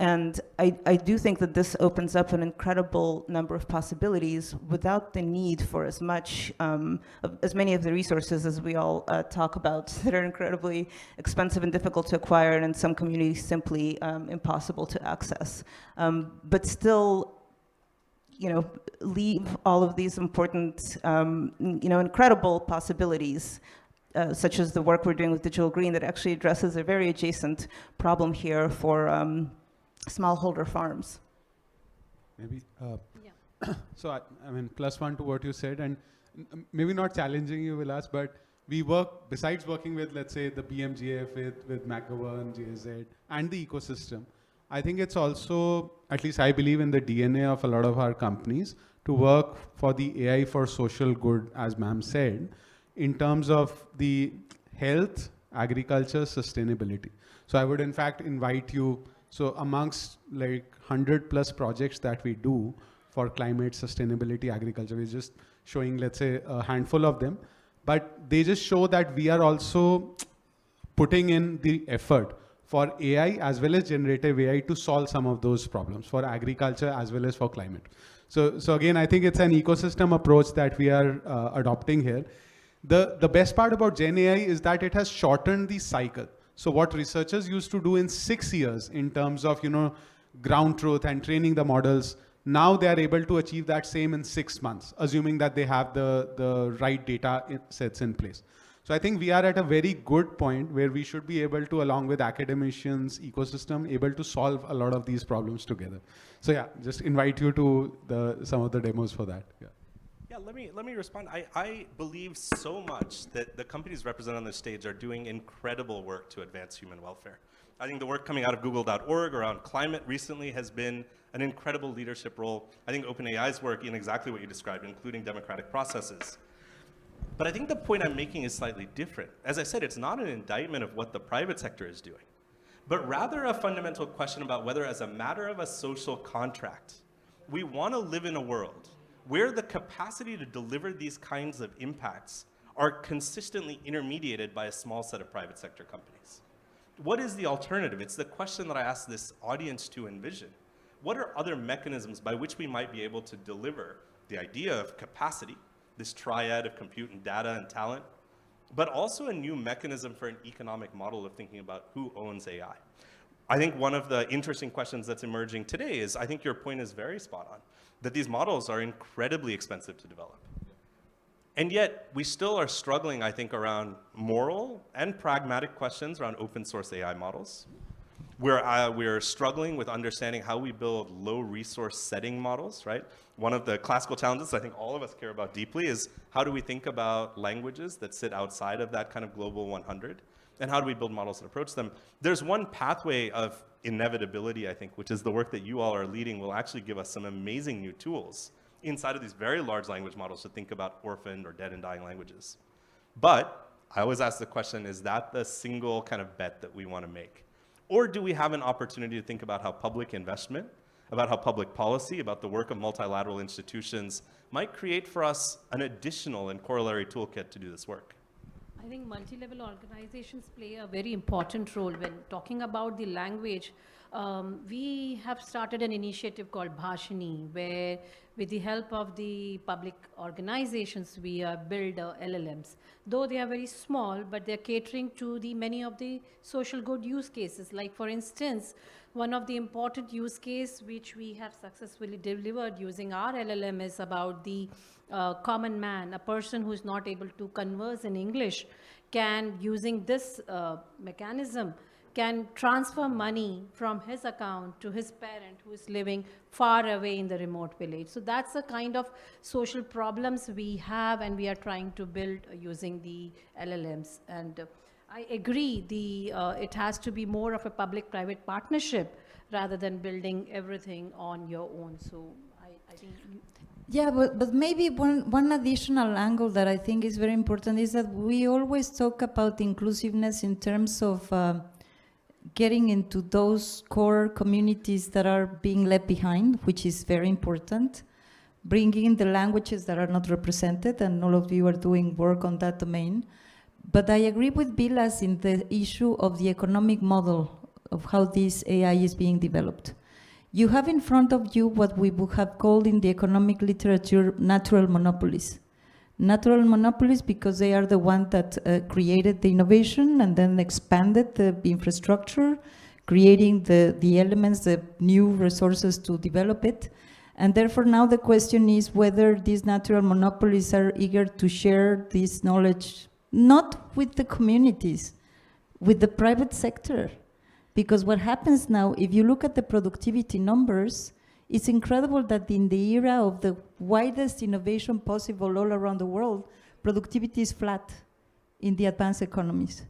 And I do think that this opens up an incredible number of possibilities without the need for as many of the resources as we all talk about that are incredibly expensive and difficult to acquire, and in some communities simply impossible to access. But still, leave all of these important, incredible possibilities, such as the work we're doing with Digital Green, that actually addresses a very adjacent problem here for smallholder farms. Maybe. Yeah. So I mean, plus one to what you said, and maybe not challenging you, Vilas, but we work, besides working with, let's say, the BMGF, with McGovern, JZ, and the ecosystem, I think it's also, at least I believe in the DNA of a lot of our companies, to work for the AI for social good, as ma'am said, in terms of the health, agriculture, sustainability. So I would in fact invite you, so amongst like 100+ projects that we do for climate, sustainability, agriculture, we're just showing, let's say, a handful of them, but they just show that we are also putting in the effort for AI as well as generative AI to solve some of those problems for agriculture as well as for climate. So again, I think it's an ecosystem approach that we are adopting here. The best part about Gen AI is that it has shortened the cycle. So what researchers used to do in 6 years in terms of, ground truth and training the models, now they are able to achieve that same in 6 months, assuming that they have the right data sets in place. So I think we are at a very good point where we should be able to, along with academicians, ecosystem, able to solve a lot of these problems together. So yeah, just invite you to some of the demos for that. Yeah. Yeah, let me respond. I believe so much that the companies represented on this stage are doing incredible work to advance human welfare. I think the work coming out of Google.org around climate recently has been an incredible leadership role. I think OpenAI's work in exactly what you described, including democratic processes. But I think the point I'm making is slightly different. As I said, it's not an indictment of what the private sector is doing, but rather a fundamental question about whether, as a matter of a social contract, we want to live in a world where the capacity to deliver these kinds of impacts are consistently intermediated by a small set of private sector companies. What is the alternative? It's the question that I ask this audience to envision. What are other mechanisms by which we might be able to deliver the idea of capacity, this triad of compute and data and talent, but also a new mechanism for an economic model of thinking about who owns AI? I think one of the interesting questions that's emerging today is, I think your point is very spot on, that these models are incredibly expensive to develop. And yet, we still are struggling, I think, around moral and pragmatic questions around open source AI models. We're struggling with understanding how we build low resource setting models, right? One of the classical challenges I think all of us care about deeply is how do we think about languages that sit outside of that kind of global 100? And how do we build models that approach them? There's one pathway of inevitability, I think, which is the work that you all are leading will actually give us some amazing new tools inside of these very large language models to think about orphaned or dead and dying languages. But I always ask the question, is that the single kind of bet that we want to make? Or do we have an opportunity to think about how public investment, about how public policy, about the work of multilateral institutions might create for us an additional and corollary toolkit to do this work? I think multi-level organizations play a very important role when talking about the language. We have started an initiative called Bhashini, where with the help of the public organizations, we build LLMs. Though they are very small, but they're catering to the many of the social good use cases. Like for instance, one of the important use case which we have successfully delivered using our LLM is about the common man, a person who is not able to converse in English, can, using this mechanism, can transfer money from his account to his parent who is living far away in the remote village. So that's the kind of social problems we have and we are trying to build using the LLMs. And I agree, it has to be more of a public-private partnership rather than building everything on your own. So I think... Yeah, but maybe one additional angle that I think is very important is that we always talk about inclusiveness in terms of getting into those core communities that are being left behind, which is very important, bringing the languages that are not represented, and all of you are doing work on that domain. But I agree with Vilas in the issue of the economic model of how this AI is being developed. You have in front of you what we would have called in the economic literature natural monopolies. Natural monopolies because they are the one that created the innovation and then expanded the infrastructure, creating the elements, the new resources to develop it. And therefore now the question is whether these natural monopolies are eager to share this knowledge, not with the communities, with the private sector. Because what happens now, if you look at the productivity numbers, it's incredible that in the era of the widest innovation possible all around the world, productivity is flat in the advanced economies.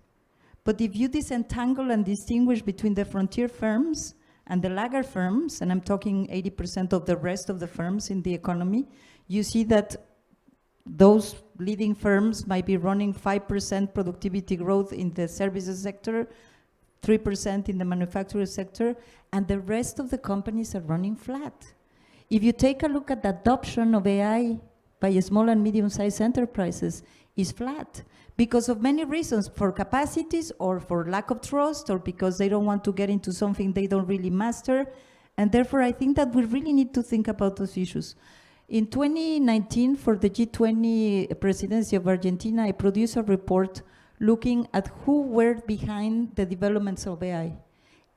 But if you disentangle and distinguish between the frontier firms and the laggard firms, and I'm talking 80% of the rest of the firms in the economy, you see that those leading firms might be running 5% productivity growth in the services sector, 3% in the manufacturing sector, and the rest of the companies are running flat. If you take a look at the adoption of AI by small and medium-sized enterprises, is flat because of many reasons, for capacities or for lack of trust or because they don't want to get into something they don't really master. And therefore, I think that we really need to think about those issues. In 2019, for the G20 presidency of Argentina, I produced a report looking at who were behind the developments of AI.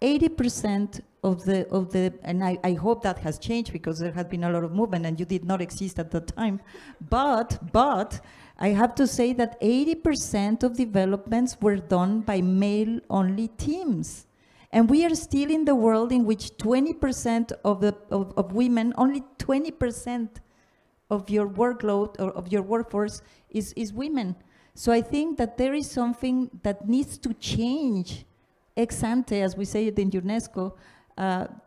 80% of the, and I hope that has changed because there had been a lot of movement and you did not exist at the time, but I have to say that 80% of developments were done by male-only teams. And we are still in the world in which 20% of women, only 20% of your workload or of your workforce is women. So I think that there is something that needs to change ex ante, as we say it in UNESCO,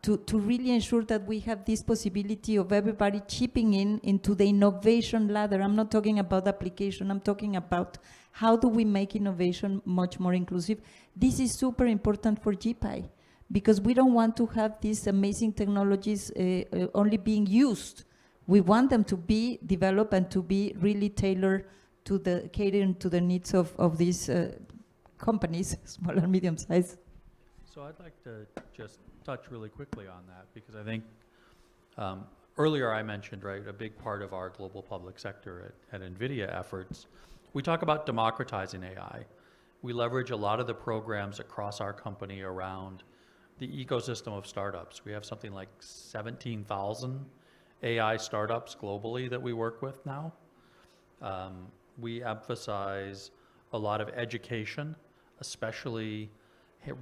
to really ensure that we have this possibility of everybody chipping into the innovation ladder. I'm not talking about application, I'm talking about how do we make innovation much more inclusive. This is super important for GPI, because we don't want to have these amazing technologies only being used. We want them to be developed and to be really tailored to the catering to the needs of these companies, small and medium size. So I'd like to just touch really quickly on that, because I think earlier I mentioned, right, a big part of our global public sector at NVIDIA efforts, we talk about democratizing AI. We leverage a lot of the programs across our company around the ecosystem of startups. We have something like 17,000 AI startups globally that we work with now. We emphasize a lot of education, especially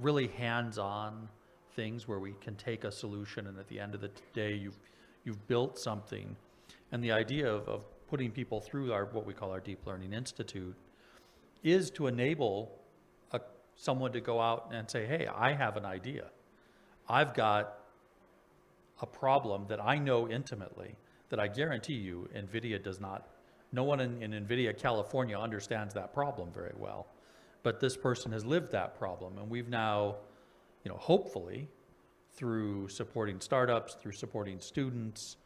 really hands-on things where we can take a solution and at the end of the day you've built something. And the idea of putting people through what we call our Deep Learning Institute is to enable someone to go out and say, hey, I have an idea. I've got a problem that I know intimately that I guarantee you NVIDIA does not, no one in NVIDIA California understands that problem very well. But this person has lived that problem, and we've now, hopefully, through supporting startups, through supporting students,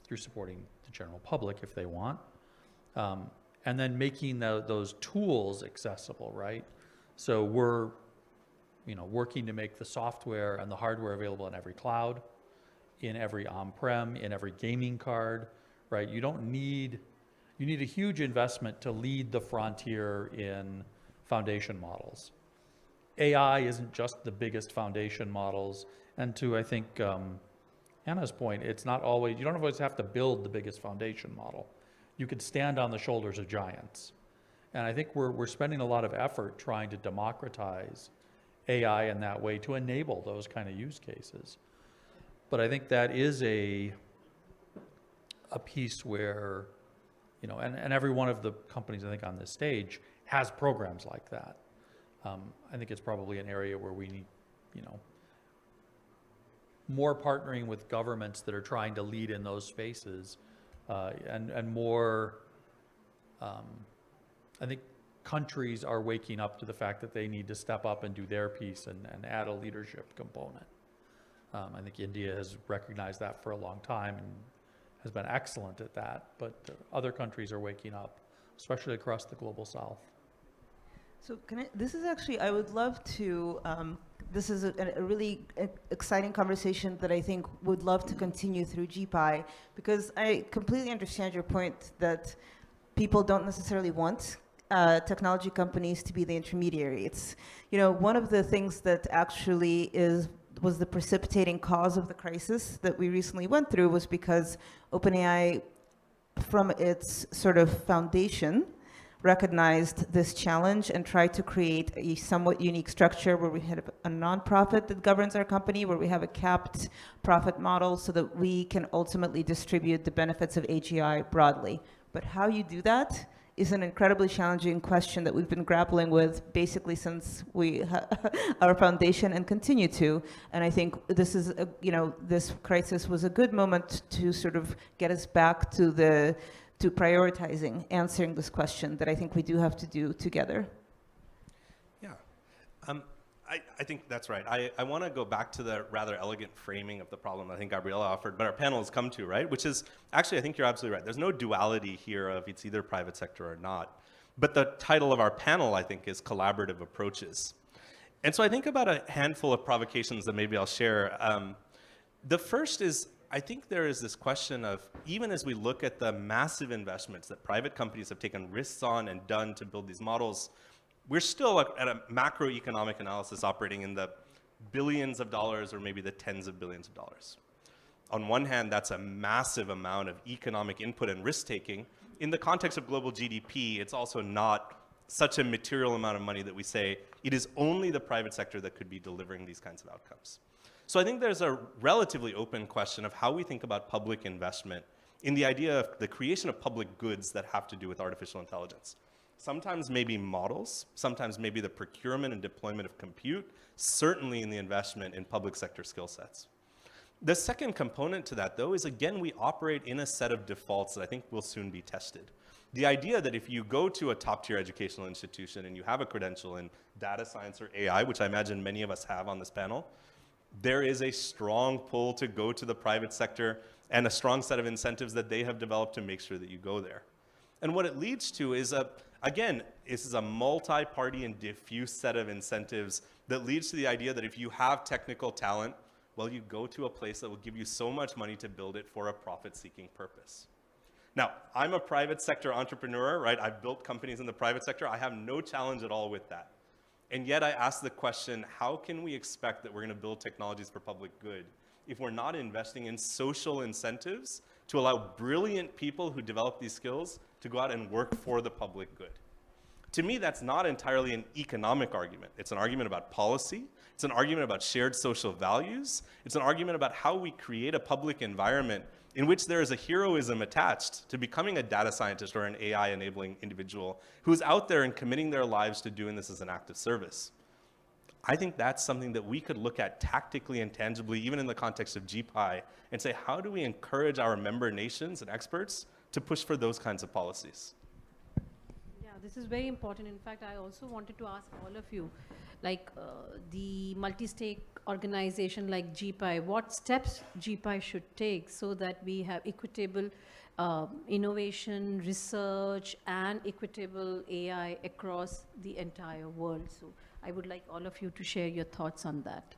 through supporting the general public if they want, and then making those tools accessible, right? So we're, working to make the software and the hardware available in every cloud, in every on-prem, in every gaming card, right? You need a huge investment to lead the frontier in foundation models. AI isn't just the biggest foundation models, and to, I think, Anna's point, it's not always, you don't always have to build the biggest foundation model. You could stand on the shoulders of giants. And I think we're spending a lot of effort trying to democratize AI in that way to enable those kind of use cases. But I think that is a piece where, and every one of the companies I think on this stage has programs like that. I think it's probably an area where we need, more partnering with governments that are trying to lead in those spaces, and more, I think countries are waking up to the fact that they need to step up and do their piece and add a leadership component. I think India has recognized that for a long time and has been excellent at that, but other countries are waking up, especially across the global south. So this is actually, I would love to, this is a really exciting conversation that I think would love to continue through GPI, because I completely understand your point that people don't necessarily want technology companies to be the intermediary. It's, one of the things that actually was the precipitating cause of the crisis that we recently went through was because OpenAI, from its sort of foundation, recognized this challenge and tried to create a somewhat unique structure where we had a nonprofit that governs our company, where we have a capped profit model so that we can ultimately distribute the benefits of AGI broadly. But how you do that is an incredibly challenging question that we've been grappling with basically since our foundation and continue to. And I think this is, this crisis was a good moment to sort of get us back to prioritizing answering this question that I think we do have to do together. Yeah, I think that's right. I want to go back to the rather elegant framing of the problem I think Gabriela offered, but our panel has come to, right? Which is, actually, I think you're absolutely right. There's no duality here of it's either private sector or not. But the title of our panel, I think, is Collaborative Approaches. And so I think about a handful of provocations that maybe I'll share. The first is, I think there is this question of, even as we look at the massive investments that private companies have taken risks on and done to build these models, we're still at a macroeconomic analysis operating in the billions of dollars or maybe the tens of billions of dollars. On one hand, that's a massive amount of economic input and risk-taking. In the context of global GDP, it's also not such a material amount of money that we say it is only the private sector that could be delivering these kinds of outcomes. So I think there's a relatively open question of how we think about public investment in the idea of the creation of public goods that have to do with artificial intelligence. Sometimes maybe models, sometimes maybe the procurement and deployment of compute, certainly in the investment in public sector skill sets. The second component to that, though, is again, we operate in a set of defaults that I think will soon be tested. The idea that if you go to a top-tier educational institution and you have a credential in data science or AI, which I imagine many of us have on this panel, there is a strong pull to go to the private sector and a strong set of incentives that they have developed to make sure that you go there. And what it leads to is, again, this is a multi-party and diffuse set of incentives that leads to the idea that if you have technical talent, well, you go to a place that will give you so much money to build it for a profit-seeking purpose. Now, I'm a private sector entrepreneur, right? I've built companies in the private sector. I have no challenge at all with that. And yet I ask the question, how can we expect that we're going to build technologies for public good if we're not investing in social incentives to allow brilliant people who develop these skills to go out and work for the public good? To me, that's not entirely an economic argument. It's an argument about policy. It's an argument about shared social values. It's an argument about how we create a public environment in which there is a heroism attached to becoming a data scientist or an AI-enabling individual who is out there and committing their lives to doing this as an act of service. I think that's something that we could look at tactically and tangibly, even in the context of GPI, and say, how do we encourage our member nations and experts to push for those kinds of policies? Yeah, this is very important. In fact, I also wanted to ask all of you, like the multi-stake organization like GPI, what steps GPI should take so that we have equitable innovation, research, and equitable AI across the entire world. So I would like all of you to share your thoughts on that.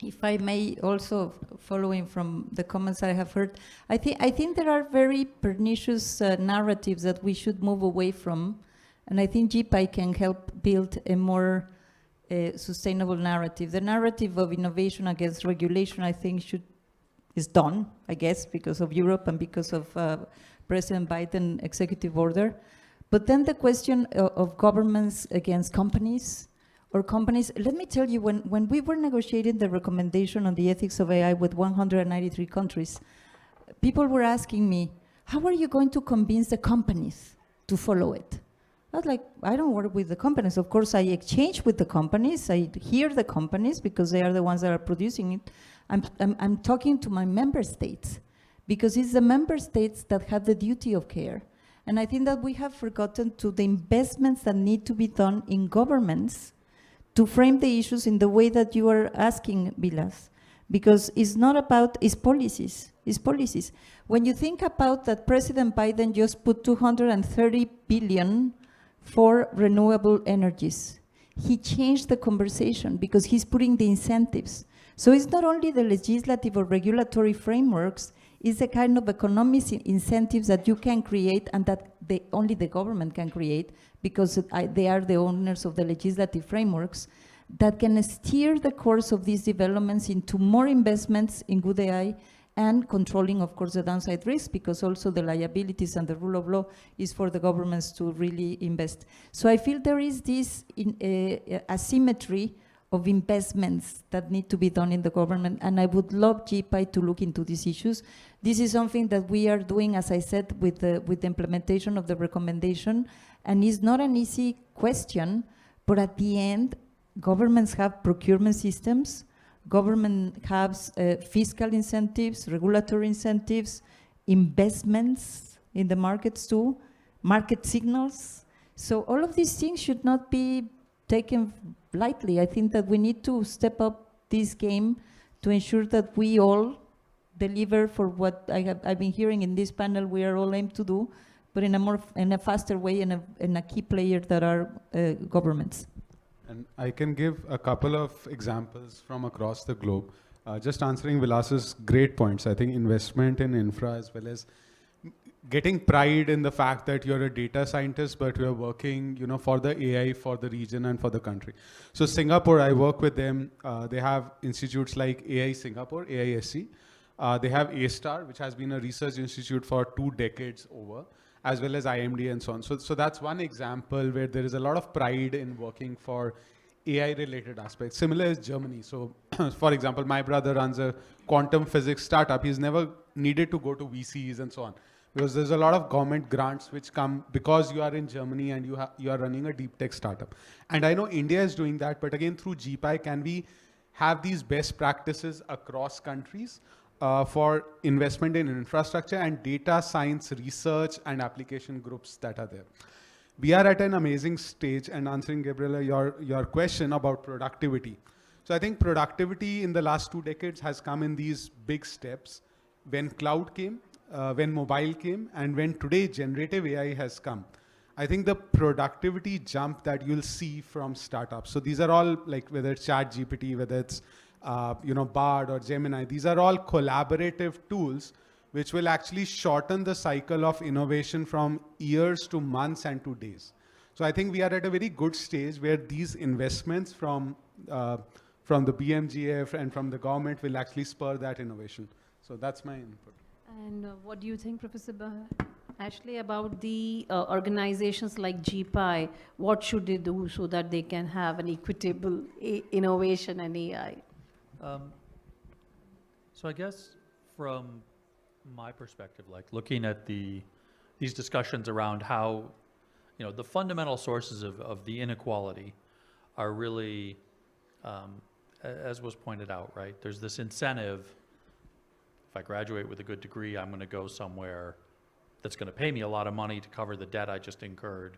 If I may also, following from the comments I have heard, I think there are very pernicious narratives that we should move away from, and I think GPI can help build a more sustainable narrative. The narrative of innovation against regulation, I think, is done, I guess, because of Europe and because of President Biden executive order. But then the question of governments against companies, or companies, let me tell you, when we were negotiating the recommendation on the ethics of AI with 193 countries, people were asking me, how are you going to convince the companies to follow it? I was like, I don't work with the companies. Of course, I exchange with the companies. I hear the companies because they are the ones that are producing it. I'm talking to my member states because it's the member states that have the duty of care. And I think that we have forgotten to the investments that need to be done in governments to frame the issues in the way that you are asking, Vilas, because it's not about, it's policies. When you think about that President Biden just put $230 billion for renewable energies, he changed the conversation because he's putting the incentives. So it's not only the legislative or regulatory frameworks, it's the kind of economic incentives that you can create and that only the government can create because they are the owners of the legislative frameworks that can steer the course of these developments into more investments in good AI and controlling, of course, the downside risks, because also the liabilities and the rule of law is for the governments to really invest. So I feel there is this asymmetry of investments that need to be done in the government, and I would love GPI to look into these issues. This is something that we are doing, as I said, with the implementation of the recommendation, and it's not an easy question, but at the end, governments have procurement systems, government has fiscal incentives, regulatory incentives, investments in the markets too, market signals. So all of these things should not be taken lightly. I think that we need to step up this game to ensure that we all deliver for what I've been hearing in this panel we are all aimed to do, but in a faster way and a key player that are governments. And I can give a couple of examples from across the globe. Just answering Vilas's great points. I think investment in infra as well as getting pride in the fact that you're a data scientist, but you're working, for the AI, for the region and for the country. So Singapore, I work with them. They have institutes like AI Singapore, AISC. They have A-Star, which has been a research institute for 2 decades over, as well as IMD and so on. So that's one example where there is a lot of pride in working for AI-related aspects. Similar is Germany. So for example, my brother runs a quantum physics startup. He's never needed to go to VCs and so on, because there's a lot of government grants which come because you are in Germany and you are running a deep tech startup. And I know India is doing that, but again, through GPI, can we have these best practices across countries for investment in infrastructure and data science research and application groups that are there? We are at an amazing stage, and answering, Gabriela, your question about productivity. So I think productivity in the last 2 decades has come in these big steps. When cloud came, when mobile came, and when today generative AI has come. I think the productivity jump that you'll see from startups. So these are all, like, whether it's ChatGPT, whether it's Bard or Gemini, these are all collaborative tools which will actually shorten the cycle of innovation from years to months and to days. So I think we are at a very good stage where these investments from the BMGF and from the government will actually spur that innovation. So that's my input. And what do you think, Professor Bahar? Actually, about the organizations like GPI, what should they do so that they can have an equitable innovation and AI? So I guess from my perspective, like looking at these discussions around how, the fundamental sources of the inequality are really, as was pointed out, right? There's this incentive, if I graduate with a good degree, I'm going to go somewhere that's going to pay me a lot of money to cover the debt I just incurred.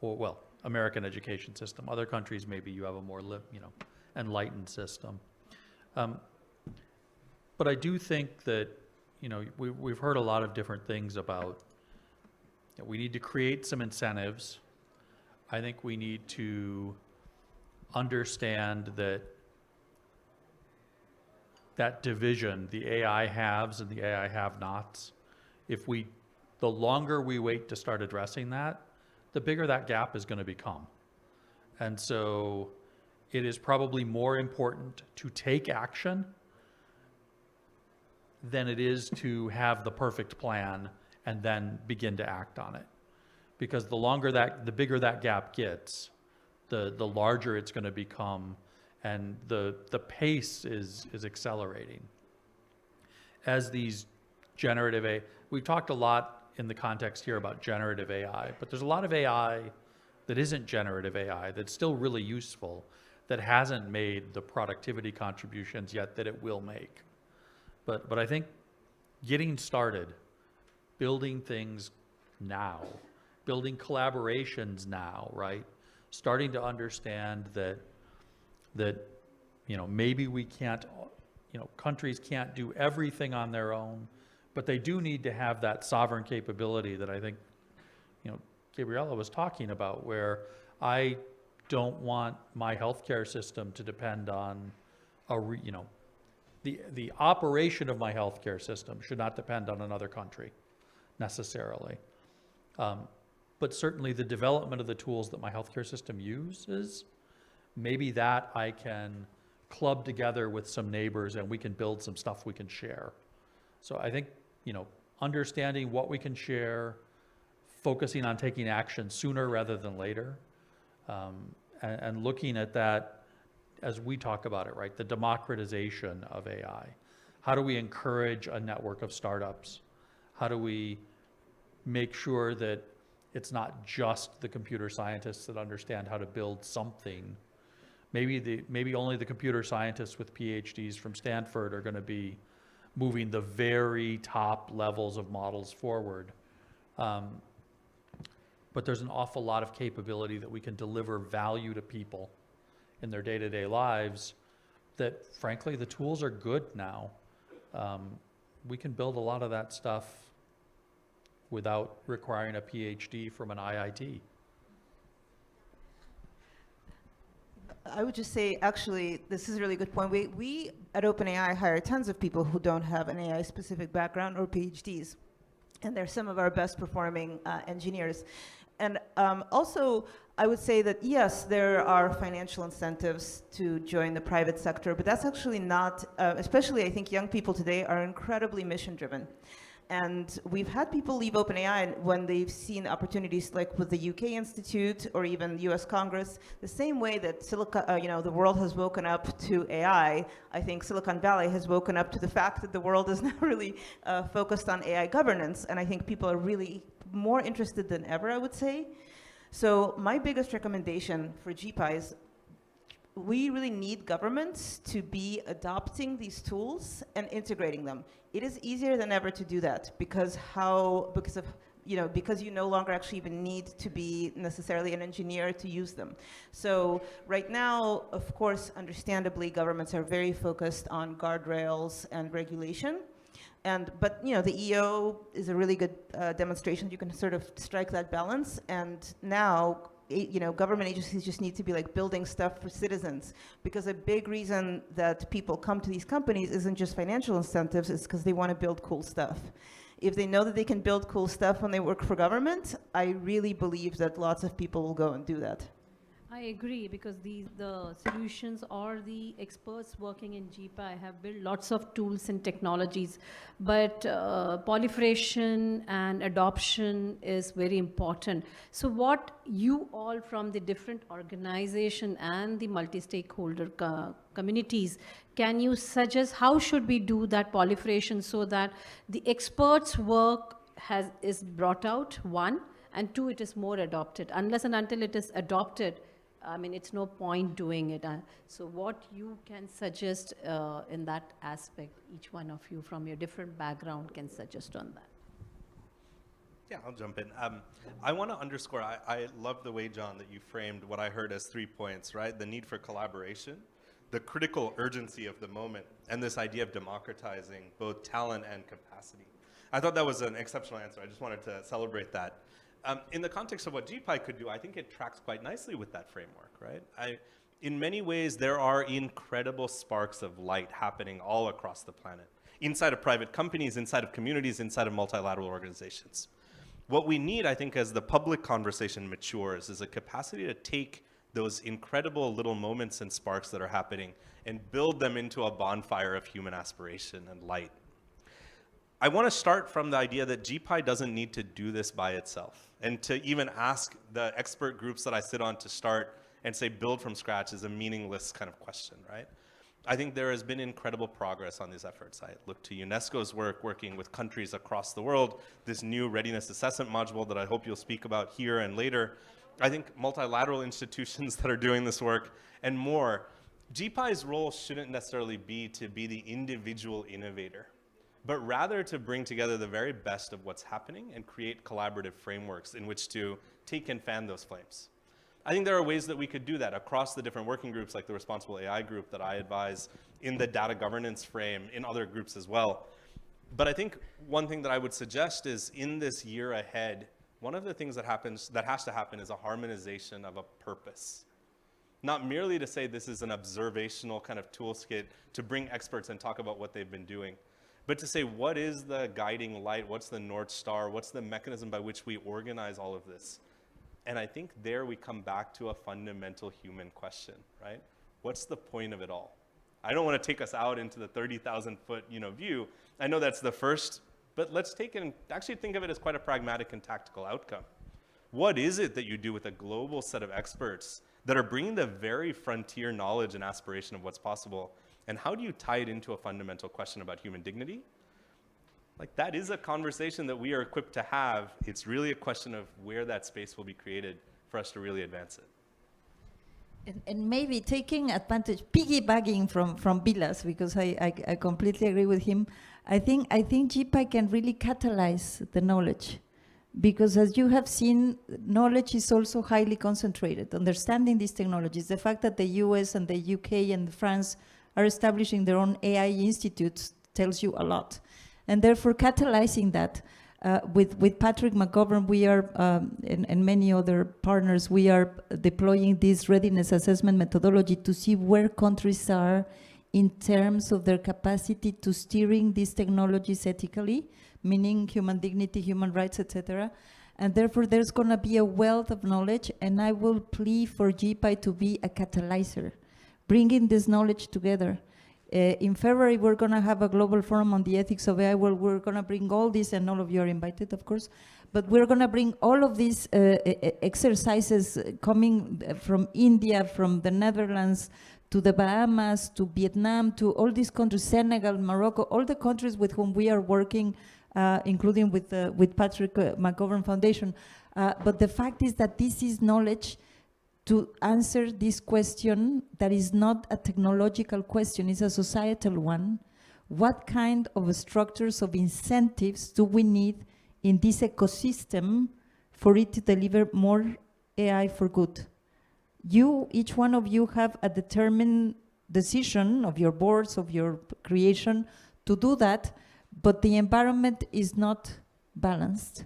Or, well, American education system. Other countries, maybe you have a more, enlightened system. But I do think that, we've heard a lot of different things about, we need to create some incentives. I think we need to understand that division, the AI haves and the AI have-nots, the longer we wait to start addressing that, the bigger that gap is going to become. And so it is probably more important to take action than it is to have the perfect plan and then begin to act on it. Because the bigger that gap gets, the larger it's going to become, and the pace is accelerating. As these generative AI, we've talked a lot in the context here about generative AI, but there's a lot of AI that isn't generative AI that's still really useful, that hasn't made the productivity contributions yet that it will make. But I think getting started, building things now, building collaborations now, right? Starting to understand that maybe we can't, countries can't do everything on their own, but they do need to have that sovereign capability that I think, Gabriela was talking about, where I don't want my healthcare system to depend on the operation of my healthcare system should not depend on another country necessarily. But certainly the development of the tools that my healthcare system uses, maybe that I can club together with some neighbors and we can build some stuff we can share. So I think, understanding what we can share, focusing on taking action sooner rather than later, and looking at that as we talk about it, right? The democratization of AI. How do we encourage a network of startups? How do we make sure that it's not just the computer scientists that understand how to build something? Maybe only the computer scientists with PhDs from Stanford are going to be moving the very top levels of models forward. But there's an awful lot of capability that we can deliver value to people in their day-to-day lives that, frankly, the tools are good now. We can build a lot of that stuff without requiring a PhD from an IIT. I would just say, actually, this is a really good point. We at OpenAI hire tons of people who don't have an AI-specific background or PhDs. And they're some of our best performing engineers. And also, I would say that, yes, there are financial incentives to join the private sector, but that's actually not, especially I think young people today are incredibly mission-driven. And we've had people leave OpenAI when they've seen opportunities like with the UK Institute or even US Congress, the same way that the world has woken up to AI. I think Silicon Valley has woken up to the fact that the world is now really focused on AI governance. And I think people are really more interested than ever, I would say. So my biggest recommendation for GPI is we really need governments to be adopting these tools and integrating them. It is easier than ever to do that because you no longer actually even need to be necessarily an engineer to use them. So right now, of course, understandably, governments are very focused on guardrails and regulation. But the EO is a really good demonstration. You can sort of strike that balance. And now, government agencies just need to be like building stuff for citizens, because a big reason that people come to these companies isn't just financial incentives, it's because they want to build cool stuff. If they know that they can build cool stuff when they work for government, I really believe that lots of people will go and do that. I agree, because the solutions or the experts working in GPI have built lots of tools and technologies, but proliferation and adoption is very important. So what you all from the different organization and the multi-stakeholder communities, can you suggest how should we do that proliferation so that the experts' work is brought out, one, and two, it is more adopted. Unless and until it is adopted, I mean, it's no point doing it. So what you can suggest in that aspect, each one of you from your different background can suggest on that. Yeah, I'll jump in. I want to underscore, I love the way, John, that you framed what I heard as 3 points, right? The need for collaboration, the critical urgency of the moment, and this idea of democratizing both talent and capacity. I thought that was an exceptional answer. I just wanted to celebrate that. In the context of what GPI could do, I think it tracks quite nicely with that framework, right? In many ways, there are incredible sparks of light happening all across the planet, inside of private companies, inside of communities, inside of multilateral organizations. What we need, I think, as the public conversation matures, is a capacity to take those incredible little moments and sparks that are happening and build them into a bonfire of human aspiration and light. I want to start from the idea that GPI doesn't need to do this by itself. And to even ask the expert groups that I sit on to start and say build from scratch is a meaningless kind of question, right? I think there has been incredible progress on these efforts. I look to UNESCO's work, working with countries across the world, this new readiness assessment module that I hope you'll speak about here and later. I think multilateral institutions that are doing this work and more. GPI's role shouldn't necessarily be to be the individual innovator, but rather to bring together the very best of what's happening and create collaborative frameworks in which to take and fan those flames. I think there are ways that we could do that across the different working groups, like the Responsible AI group that I advise, in the data governance frame, in other groups as well. But I think one thing that I would suggest is in this year ahead, one of the things that has to happen is a harmonization of a purpose. Not merely to say this is an observational kind of toolkit to bring experts and talk about what they've been doing, but to say, what is the guiding light? What's the North Star? What's the mechanism by which we organize all of this? And I think there we come back to a fundamental human question, right? What's the point of it all? I don't want to take us out into the 30,000 foot view. I know that's the first, but let's take it and actually think of it as quite a pragmatic and tactical outcome. What is it that you do with a global set of experts that are bringing the very frontier knowledge and aspiration of what's possible? And how do you tie it into a fundamental question about human dignity? Like, that is a conversation that we are equipped to have. It's really a question of where that space will be created for us to really advance it. And maybe taking advantage, piggybacking from Vilas, because I completely agree with him. I think GPI can really catalyze the knowledge, because as you have seen, knowledge is also highly concentrated. Understanding these technologies, the fact that the US and the UK and France are establishing their own AI institutes tells you a lot. And therefore catalyzing that, with Patrick McGovern, we are, and many other partners, we are deploying this readiness assessment methodology to see where countries are in terms of their capacity to steering these technologies ethically, meaning human dignity, human rights, etc. And therefore there's gonna be a wealth of knowledge, and I will plea for GPI to be a catalyzer, bringing this knowledge together. In February, we're going to have a global forum on the ethics of AI, where we're going to bring all this, and all of you are invited, of course, but we're going to bring all of these exercises coming from India, from the Netherlands, to the Bahamas, to Vietnam, to all these countries, Senegal, Morocco, all the countries with whom we are working, including with Patrick McGovern Foundation. But the fact is that this is knowledge to answer this question that is not a technological question, it's a societal one. What kind of structures of incentives do we need in this ecosystem for it to deliver more AI for good? Each one of you have a determined decision of your boards, of your creation to do that, but the environment is not balanced.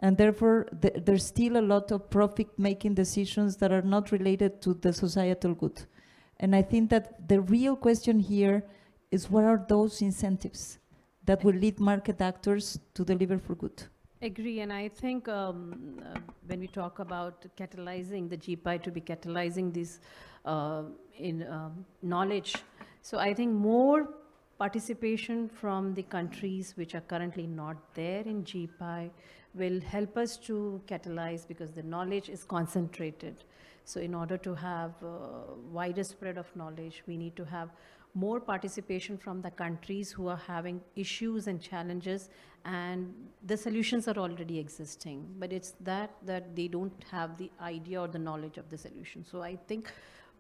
And therefore, there's still a lot of profit-making decisions that are not related to the societal good. And I think that the real question here is, what are those incentives that will lead market actors to deliver for good? Agree, and I think when we talk about catalyzing the GPI to be catalyzing this in knowledge, so I think more participation from the countries which are currently not there in GPI will help us to catalyze because the knowledge is concentrated. So in order to have wider spread of knowledge, we need to have more participation from the countries who are having issues and challenges, and the solutions are already existing, but it's that they don't have the idea or the knowledge of the solution. So I think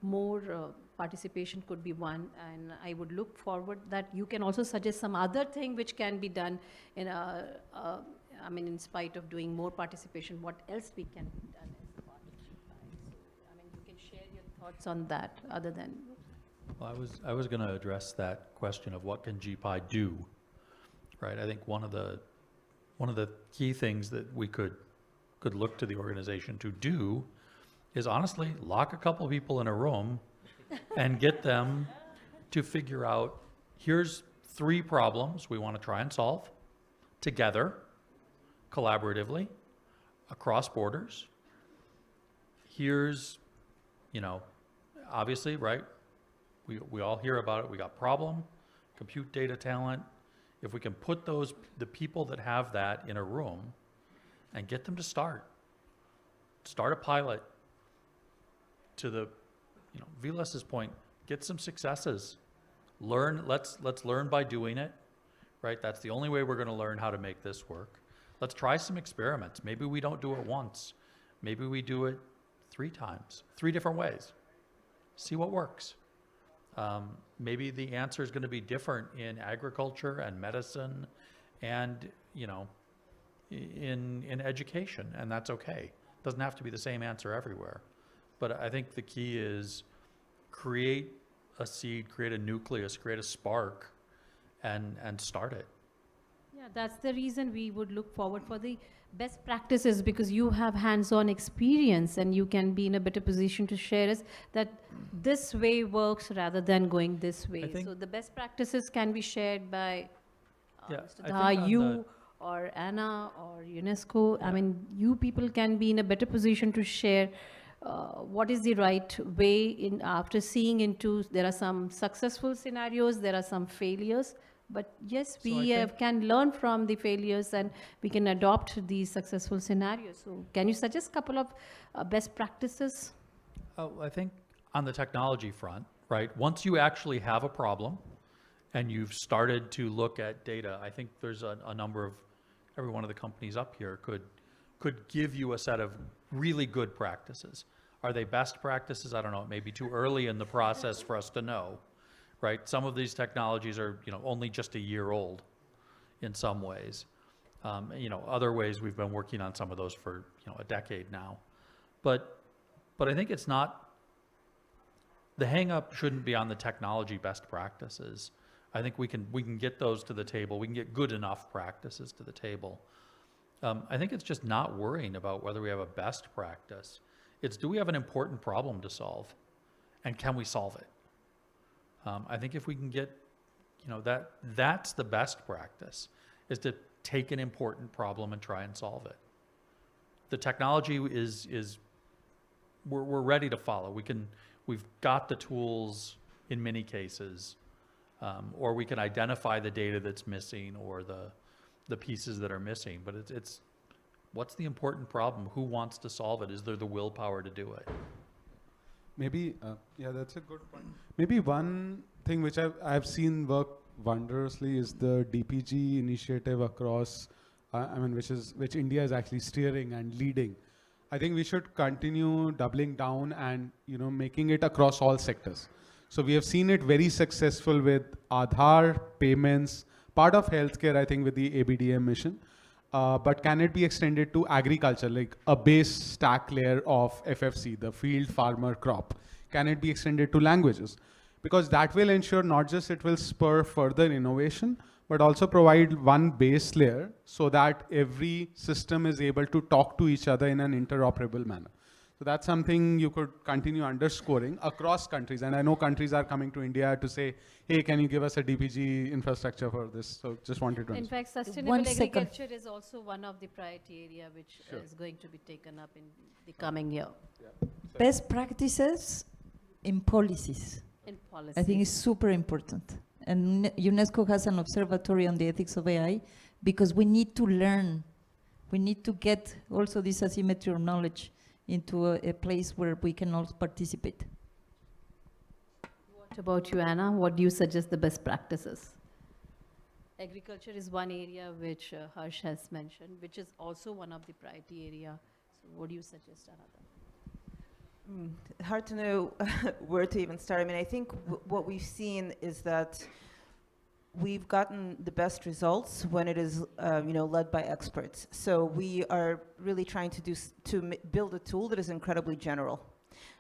more participation could be one, and I would look forward that you can also suggest some other thing which can be done in I mean, in spite of doing more participation, what else we can be done as a part of GPI. So, I mean, you can share your thoughts on that other than. Well, I was going to address that question of what can GPI do, right? I think one of the key things that we could look to the organization to do is honestly lock a couple of people in a room and get them to figure out, here's 3 problems we want to try and solve together, collaboratively, across borders. Here's, you know, obviously, right? We all hear about it. We got problem, compute data talent. If we can put the people that have that in a room and get them to start a pilot to the, you know, Vilas's point, get some successes. Let's learn by doing it, right? That's the only way we're going to learn how to make this work. Let's try some experiments. Maybe we don't do it once. Maybe we do it 3 times, 3 different ways. See what works. Maybe the answer is going to be different in agriculture and medicine and, you know, in education, and that's okay. Doesn't have to be the same answer everywhere. But I think the key is create a seed, create a nucleus, create a spark, and start it. Yeah, that's the reason we would look forward for the best practices, because you have hands-on experience and you can be in a better position to share us that this way works rather than going this way. So the best practices can be shared by Mr. Daha, you or Anna or UNESCO. Yeah. I mean, you people can be in a better position to share what is the right way in after seeing into, there are some successful scenarios, there are some failures. But yes, we can learn from the failures and we can adopt these successful scenarios. So can you suggest a couple of best practices? I think on the technology front, right, once you actually have a problem and you've started to look at data, I think there's a number of, every one of the companies up here could give you a set of really good practices. Are they best practices? I don't know. It may be too early in the process for us to know. Right? Some of these technologies are, you know, only just a year old in some ways. You know, other ways we've been working on some of those for, you know, a decade now. But I think it's not, the hang up shouldn't be on the technology best practices. I think we can get those to the table. We can get good enough practices to the table. I think it's just not worrying about whether we have a best practice. It's, do we have an important problem to solve? And can we solve it? I think if we can get, you know, that's the best practice, is to take an important problem and try and solve it. The technology is we're ready to follow. We've got the tools in many cases, or we can identify the data that's missing or the pieces that are missing. But it's what's the important problem? Who wants to solve it? Is there the willpower to do it? Maybe, yeah, that's a good point. Maybe one thing which I've seen work wondrously is the DPG initiative across, I mean, which India is actually steering and leading. I think we should continue doubling down and, you know, making it across all sectors. So we have seen it very successful with Aadhaar, payments, part of healthcare, I think, with the ABDM mission. But can it be extended to agriculture, like a base stack layer of FFC, the field farmer crop? Can it be extended to languages? Because that will ensure not just it will spur further innovation, but also provide one base layer so that every system is able to talk to each other in an interoperable manner. So that's something you could continue underscoring across countries. And I know countries are coming to India to say, hey, can you give us a DPG infrastructure for this? So just wanted to In understand. fact, sustainable 1 second. agriculture is also one of the priority area which is going to be taken up in the coming year Best practices in policies. in policy. I think it's super important. And UNESCO has an observatory on the ethics of AI because we need to learn. We need to get also this asymmetry of knowledge into a place where we can all participate. What about you, Anna? What do you suggest the best practices? Agriculture is one area which Harsh has mentioned, which is also one of the priority area. So what do you suggest, Anna? Hard to know where to even start. I mean, I think what we've seen is that we've gotten the best results when it is, led by experts. So we are really trying to build a tool that is incredibly general,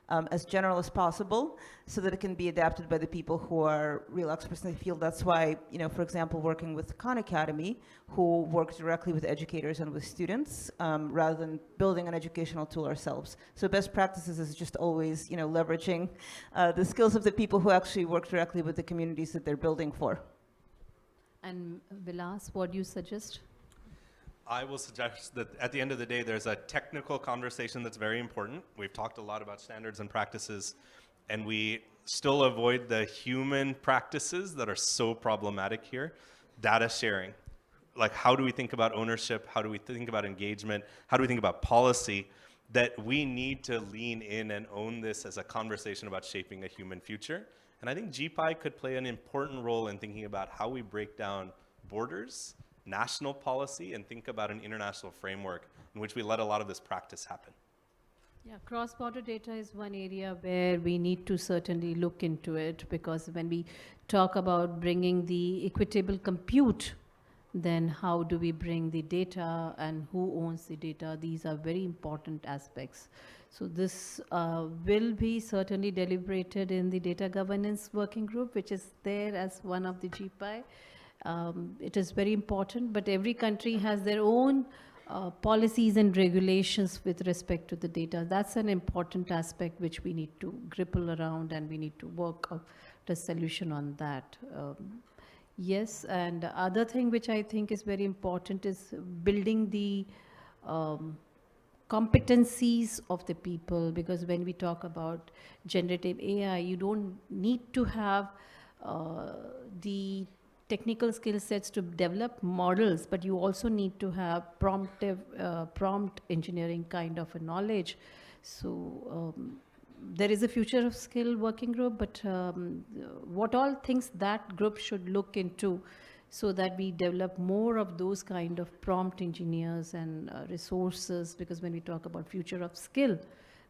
as general as possible, so that it can be adapted by the people who are real experts in the field. That's why, for example, working with Khan Academy, who work directly with educators and with students, rather than building an educational tool ourselves. So best practices is just always, leveraging the skills of the people who actually work directly with the communities that they're building for. And Vilas, what do you suggest? I will suggest that at the end of the day, there's a technical conversation that's very important. We've talked a lot about standards and practices, and we still avoid the human practices that are so problematic here. Data sharing. Like, how do we think about ownership? How do we think about engagement? How do we think about policy? That we need to lean in and own this as a conversation about shaping a human future. And I think GPI could play an important role in thinking about how we break down borders, national policy, and think about an international framework in which we let a lot of this practice happen. Yeah, cross-border data is one area where we need to certainly look into it, because when we talk about bringing the equitable compute, then how do we bring the data and who owns the data? These are very important aspects. So this will be certainly deliberated in the data governance working group, which is there as one of the GPI. It is very important, but every country has their own policies and regulations with respect to the data. That's an important aspect which we need to grapple around, and we need to work out a solution on that. Yes, and the other thing which I think is very important is building the competencies of the people, because when we talk about generative AI, you don't need to have the technical skill sets to develop models, but you also need to have prompt engineering kind of a knowledge. So there is a future of skill working group, but what all things that group should look into so that we develop more of those kind of prompt engineers and resources, because when we talk about future of skill,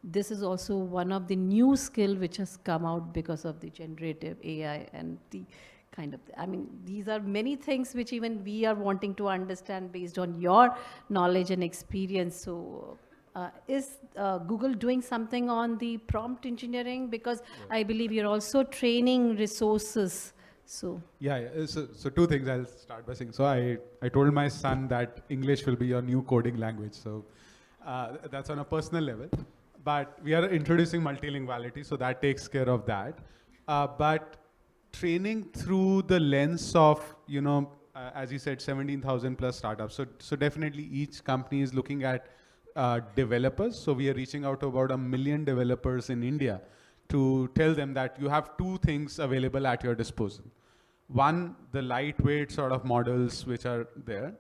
this is also one of the new skill which has come out because of the generative AI and the kind of, I mean, these are many things which even we are wanting to understand based on your knowledge and experience. So is Google doing something on the prompt engineering? Because I believe you're also training resources. So So two things I'll start by saying. So I told my son that English will be your new coding language. So that's on a personal level. But we are introducing multilinguality, so that takes care of that. But training through the lens of, as you said, 17,000 plus startups. So definitely each company is looking at developers. So we are reaching out to about 1 million developers in India to tell them that you have two things available at your disposal. One, the lightweight sort of models which are there.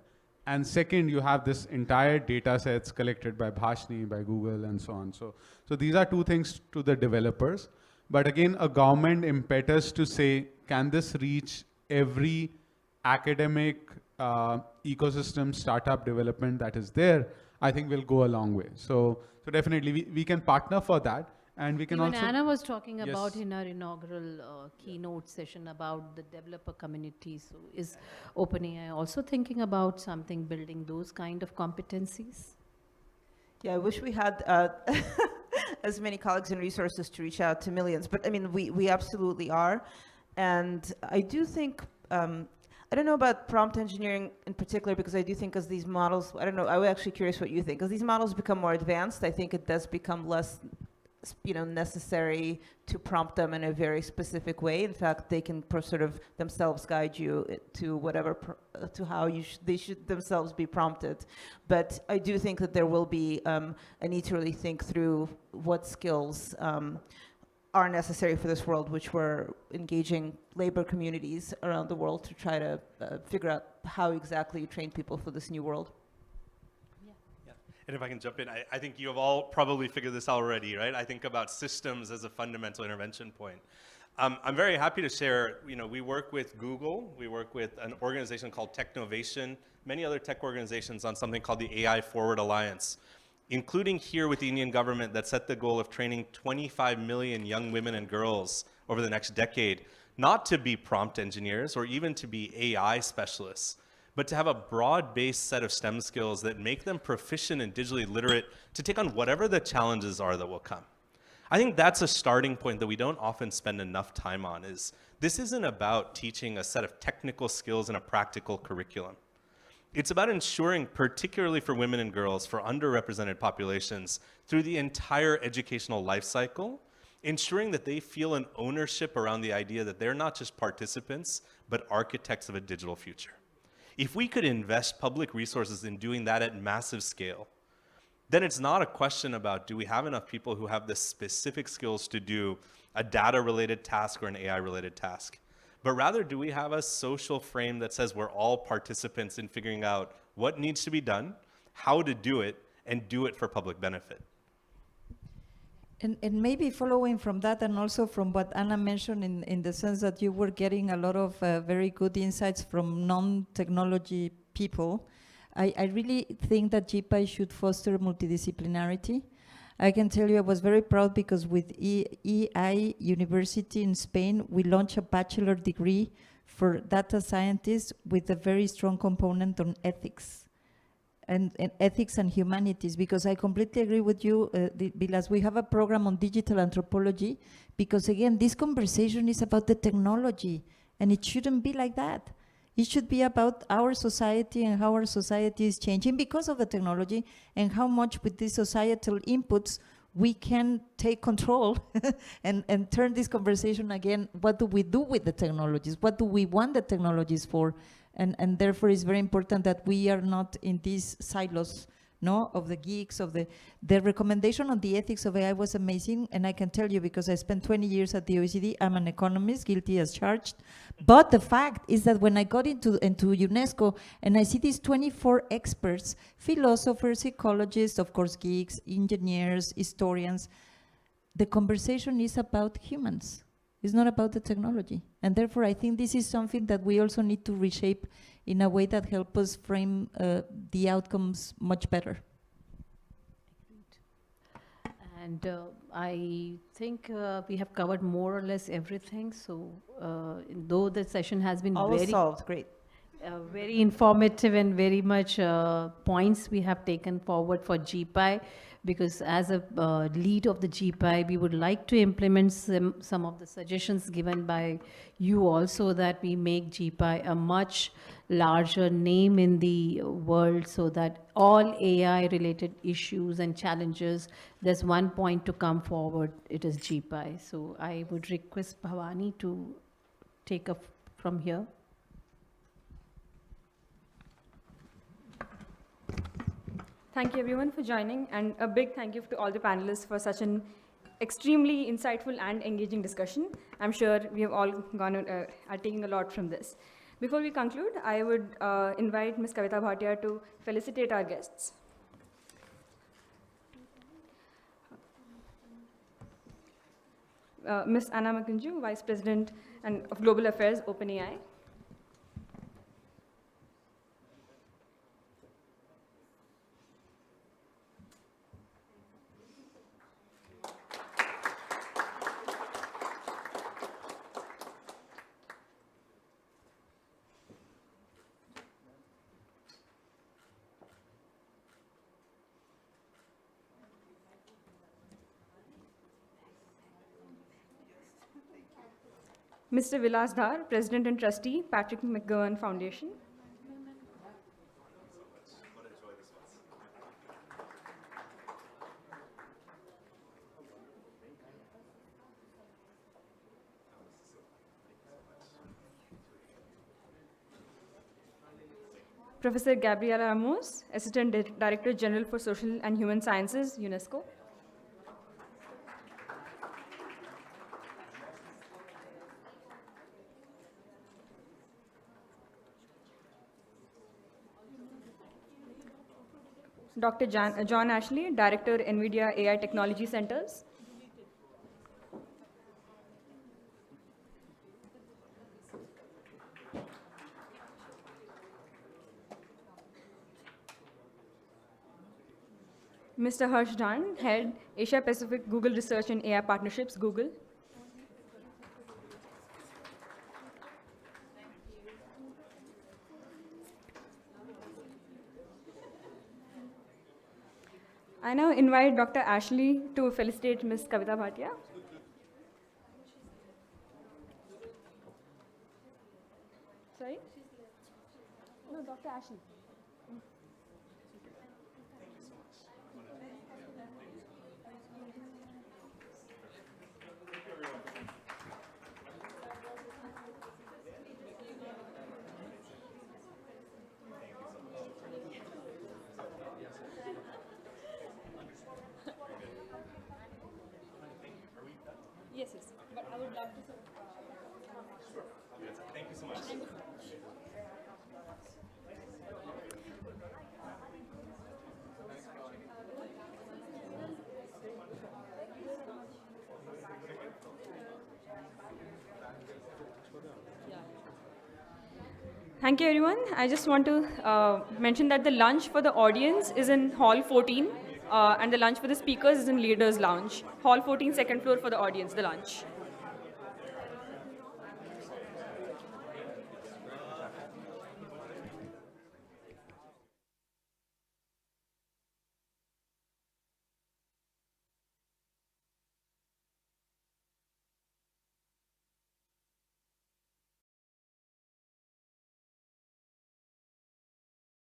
And second, you have this entire data sets collected by Bhashni, by Google, and so on. So these are two things to the developers. But again, a government impetus to say, can this reach every academic ecosystem startup development that is there, I think will go a long way. So definitely we can partner for that. And we can even also— Anna was talking about Yes. in our inaugural keynote session about the developer community. So is OpenAI also thinking about something building those kind of competencies? Yeah, I wish we had as many colleagues and resources to reach out to millions, but I mean, we absolutely are. And I do think, I don't know about prompt engineering in particular, because I do think as these models, I don't know, I'm actually curious what you think. As these models become more advanced, I think it does become less, necessary to prompt them in a very specific way. In fact, they can sort of themselves guide you to whatever, to how they should themselves be prompted. But I do think that there will be a need to really think through what skills are necessary for this world, which we're engaging labor communities around the world to try to figure out how exactly you train people for this new world. And if I can jump in, I think you have all probably figured this out already, right? I think about systems as a fundamental intervention point. I'm very happy to share, we work with Google, we work with an organization called Technovation, many other tech organizations on something called the AI Forward Alliance, including here with the Indian government that set the goal of training 25 million young women and girls over the next decade, not to be prompt engineers or even to be AI specialists, but to have a broad-based set of STEM skills that make them proficient and digitally literate to take on whatever the challenges are that will come. I think that's a starting point that we don't often spend enough time on. This isn't about teaching a set of technical skills in a practical curriculum. It's about ensuring, particularly for women and girls, for underrepresented populations, through the entire educational life cycle, ensuring that they feel an ownership around the idea that they're not just participants, but architects of a digital future. If we could invest public resources in doing that at massive scale, then it's not a question about do we have enough people who have the specific skills to do a data-related task or an AI-related task, but rather do we have a social frame that says we're all participants in figuring out what needs to be done, how to do it, and do it for public benefit. And maybe following from that, and also from what Anna mentioned in the sense that you were getting a lot of very good insights from non-technology people, I really think that GPAI should foster multidisciplinarity. I can tell you I was very proud because with EI University in Spain, we launched a bachelor degree for data scientists with a very strong component on ethics. And ethics and humanities, because I completely agree with you, Vilas. We have a program on digital anthropology, because again, this conversation is about the technology, and it shouldn't be like that. It should be about our society and how our society is changing because of the technology, and how much with these societal inputs we can take control and turn this conversation again. What do we do with the technologies? What do we want the technologies for? And therefore it's very important that we are not in these silos, no, of the geeks, of the recommendation on the ethics of AI was amazing. And I can tell you, because I spent 20 years at the OECD, I'm an economist, guilty as charged. But the fact is that when I got into UNESCO and I see these 24 experts, philosophers, psychologists, of course, geeks, engineers, historians, the conversation is about humans. It's not about the technology. And therefore, I think this is something that we also need to reshape in a way that helps us frame the outcomes much better. And I think we have covered more or less everything. So though the session has been All solved, great. Very informative and very much points we have taken forward for GPAI, because as a lead of the GPAI, we would like to implement some of the suggestions given by you also, that we make GPAI a much larger name in the world, so that all AI related issues and challenges, there's one point to come forward, it is GPAI. So I would request Bhavani to take up from here. Thank you everyone for joining, and a big thank you to all the panelists for such an extremely insightful and engaging discussion. I'm sure we have all are taking a lot from this. Before we conclude, I would invite Ms. Kavita Bhatia to felicitate our guests. Ms. Anna Makunju, Vice President of Global Affairs, OpenAI. Mr. Vilas Dhar, President and Trustee, Patrick McGowan Foundation. Professor Gabriela Ramos, Assistant Director General for Social and Human Sciences, UNESCO. Dr. John Ashley, Director, NVIDIA AI Technology Centers. Mr. Harsh Dhan, Head, Asia Pacific Google Research and AI Partnerships, Google. I now invite Dr. Ashley to felicitate Ms. Kavita Bhatia. Sorry? No, Dr. Ashley. Yes, yes, but I would love to. Thank you so much. Thank you, everyone. I just want to mention that the lunch for the audience is in Hall 14, and the lunch for the speakers is in Leaders Lounge. Hall 14, second floor for the audience, the lunch.